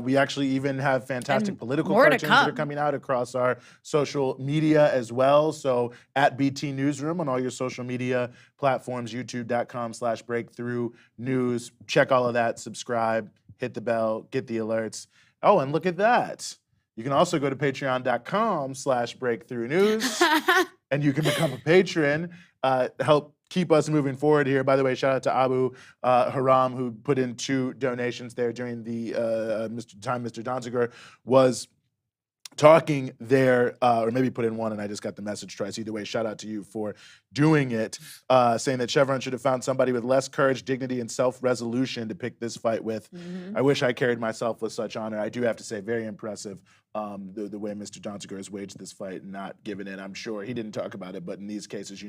Speaker 1: We actually even have fantastic political
Speaker 2: more to
Speaker 1: cartoons that are
Speaker 2: come.
Speaker 1: coming out across our social media as well. So at BT Newsroom on all your social media platforms, youtube.com/breakthrough news. Check all of that, subscribe, hit the bell, get the alerts. Oh, and look at that. You can also go to patreon.com/breakthrough news and you can become a patron, help keep us moving forward here. By the way, shout out to Abu Haram, who put in 2 donations there during the time Mr. Donziger was talking there, or maybe put in 1 and I just got the message twice. Either way, shout out to you for doing it, saying that Chevron should have found somebody with less courage, dignity, and self-resolution to pick this fight with. I wish I carried myself with such honor. I do have to say, very impressive the way Mr. Donziger has waged this fight and not given in. I'm sure he didn't talk about it, but in these cases,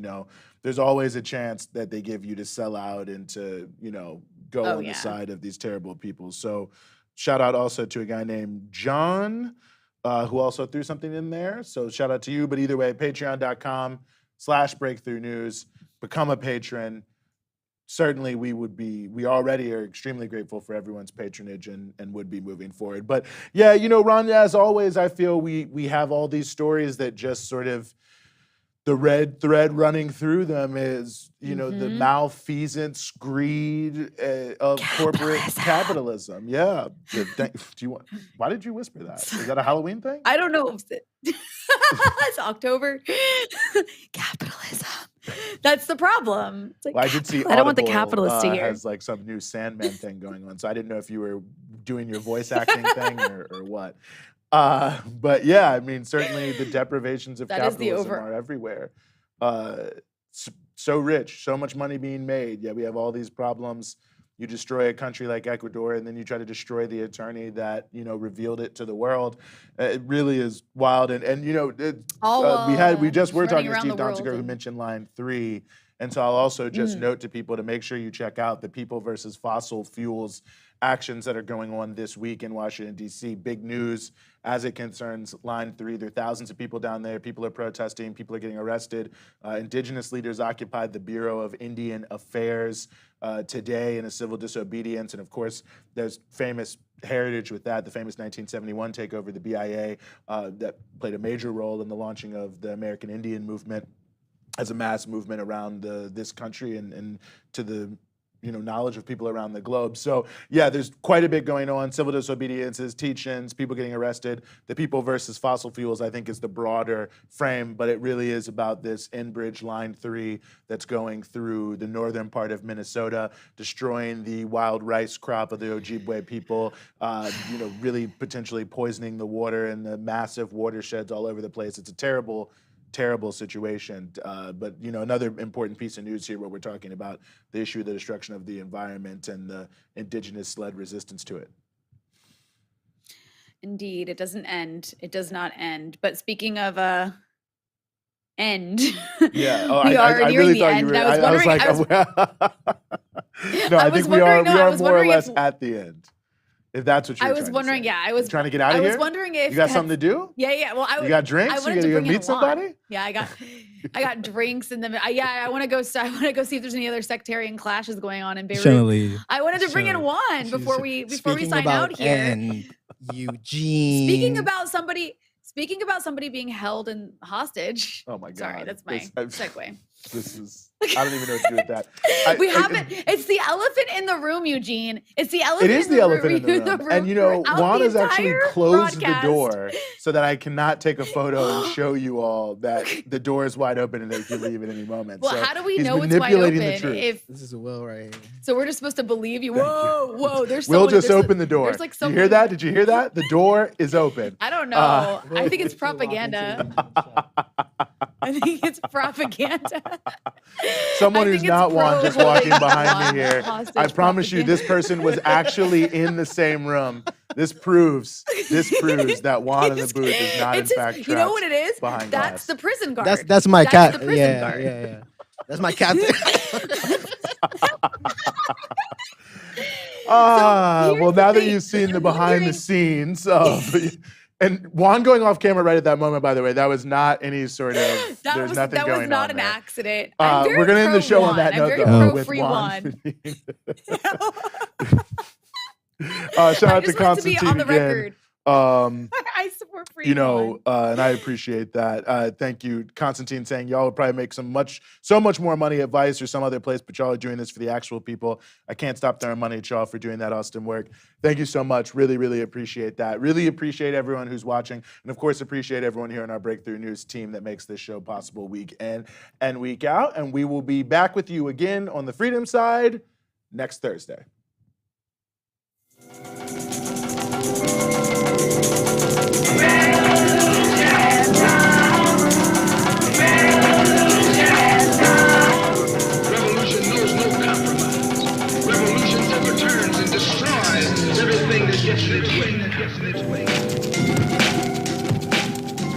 Speaker 1: there's always a chance that they give you to sell out and to, go on the side of these terrible people. So shout out also to a guy named John, who also threw something in there. So shout out to you. But either way, patreon.com/breakthrough news. Become a patron. Certainly we already are extremely grateful for everyone's patronage and would be moving forward. But yeah, Rania, as always, I feel we have all these stories that just sort of, the red thread running through them is, the malfeasance, greed of corporate capitalism. Yeah. Why did you whisper that? Is that a Halloween thing?
Speaker 2: I don't know. It's October. Capitalism. That's the problem. It's like,
Speaker 1: well, I did see
Speaker 2: I don't want the
Speaker 1: Audible,
Speaker 2: capitalists to hear.
Speaker 1: has like some new Sandman thing going on. So I didn't know if you were doing your voice acting thing or what. But yeah, I mean, certainly the deprivations of capitalism are everywhere. So rich, so much money being made. Yeah, we have all these problems. You destroy a country like Ecuador, and then you try to destroy the attorney that revealed it to the world. It really is wild. And we just were talking to Steve Donziger, who mentioned Line 3. And so I'll also just note to people to make sure you check out the People versus Fossil Fuels actions that are going on this week in Washington, D.C. Big news as it concerns Line 3. There are thousands of people down there. People are protesting. People are getting arrested. Indigenous leaders occupied the Bureau of Indian Affairs today in a civil disobedience. And of course, there's famous heritage with that, the famous 1971 takeover, the BIA, that played a major role in the launching of the American Indian movement as a mass movement around this country and to the knowledge of people around the globe. So yeah, there's quite a bit going on. Civil disobediences, teach-ins, people getting arrested. The People versus Fossil Fuels, I think, is the broader frame, but it really is about this Enbridge Line 3 that's going through the northern part of Minnesota, destroying the wild rice crop of the Ojibwe people, really potentially poisoning the water and the massive watersheds all over the place. It's a terrible situation. But another important piece of news here where we're talking about the issue of the destruction of the environment and the indigenous-led resistance to it.
Speaker 2: Indeed, it doesn't end. It does not end. But speaking of end,
Speaker 1: yeah,
Speaker 2: we are nearing the end. I was like,
Speaker 1: no, I think we are more or less at the end. If that's what you're
Speaker 2: I was wondering,
Speaker 1: I was trying to get out of here.
Speaker 2: I was wondering if
Speaker 1: you got something to do.
Speaker 2: Yeah. Well,
Speaker 1: you got drinks. You gonna meet somebody.
Speaker 2: Yeah, I got drinks, and then I want to go. I want to go see if there's any other sectarian clashes going on in Beirut. I wanted to bring in one before we sign out here.
Speaker 8: And Eugene.
Speaker 2: Speaking about somebody being held in hostage.
Speaker 1: Oh my God!
Speaker 2: Sorry, that's my segue.
Speaker 1: This is. I don't even know what to do with that.
Speaker 2: It's the elephant in the room, Eugene. It's the elephant.
Speaker 1: It is the elephant in the room. And Juana's actually closed the door so that I cannot take a photo and show you all that the door is wide open and they can leave at any moment.
Speaker 2: Well,
Speaker 1: so
Speaker 2: how do we know it's wide open?
Speaker 8: If this is a will right here.
Speaker 2: So we're just supposed to believe you. Whoa! There's
Speaker 1: we'll just open the door. Did you hear that? Did you hear that? The door is open.
Speaker 2: I don't know. I think it's propaganda. I think it's propaganda.
Speaker 1: Someone
Speaker 2: I
Speaker 1: who's
Speaker 2: think
Speaker 1: not
Speaker 2: it's
Speaker 1: Juan just walking behind
Speaker 2: Juan
Speaker 1: me here.
Speaker 2: hostage
Speaker 1: I promise you, this person was actually in the same room. This proves that Juan in the booth is not in fact trapped.
Speaker 2: You know what it is?
Speaker 1: Behind
Speaker 2: That's
Speaker 1: glass.
Speaker 2: the prison guard.
Speaker 8: That's my cat.
Speaker 2: The prison
Speaker 8: Yeah,
Speaker 2: guard.
Speaker 8: yeah. That's my cat.
Speaker 1: Well,
Speaker 2: here's
Speaker 1: now
Speaker 2: the
Speaker 1: that
Speaker 2: thing.
Speaker 1: you've seen the
Speaker 2: You're
Speaker 1: behind the
Speaker 2: wondering-
Speaker 1: scenes of, and Juan going off camera right at that moment, by the way, that was not any sort of, there's nothing
Speaker 2: that
Speaker 1: going
Speaker 2: was not
Speaker 1: on
Speaker 2: an
Speaker 1: there.
Speaker 2: accident. I'm very
Speaker 1: We're going to end the show on
Speaker 2: pro-Juan.
Speaker 1: that
Speaker 2: I'm
Speaker 1: note,
Speaker 2: very
Speaker 1: though,
Speaker 2: pro
Speaker 1: with
Speaker 2: free
Speaker 1: Juan.
Speaker 2: Juan.
Speaker 1: Shout out
Speaker 2: I
Speaker 1: to
Speaker 2: just wanted to be
Speaker 1: Constantine
Speaker 2: on the
Speaker 1: again.
Speaker 2: record. I support free Juan.
Speaker 1: And I appreciate that. Thank you, Constantine, saying y'all would probably make so much more money at Vice or some other place, but y'all are doing this for the actual people. I can't stop throwing money at y'all for doing that awesome work. Thank you so much. Really, really appreciate that. Really appreciate everyone who's watching, and of course, appreciate everyone here in our Breakthrough News team that makes this show possible week in and week out. And we will be back with you again on the Freedom Side next Thursday.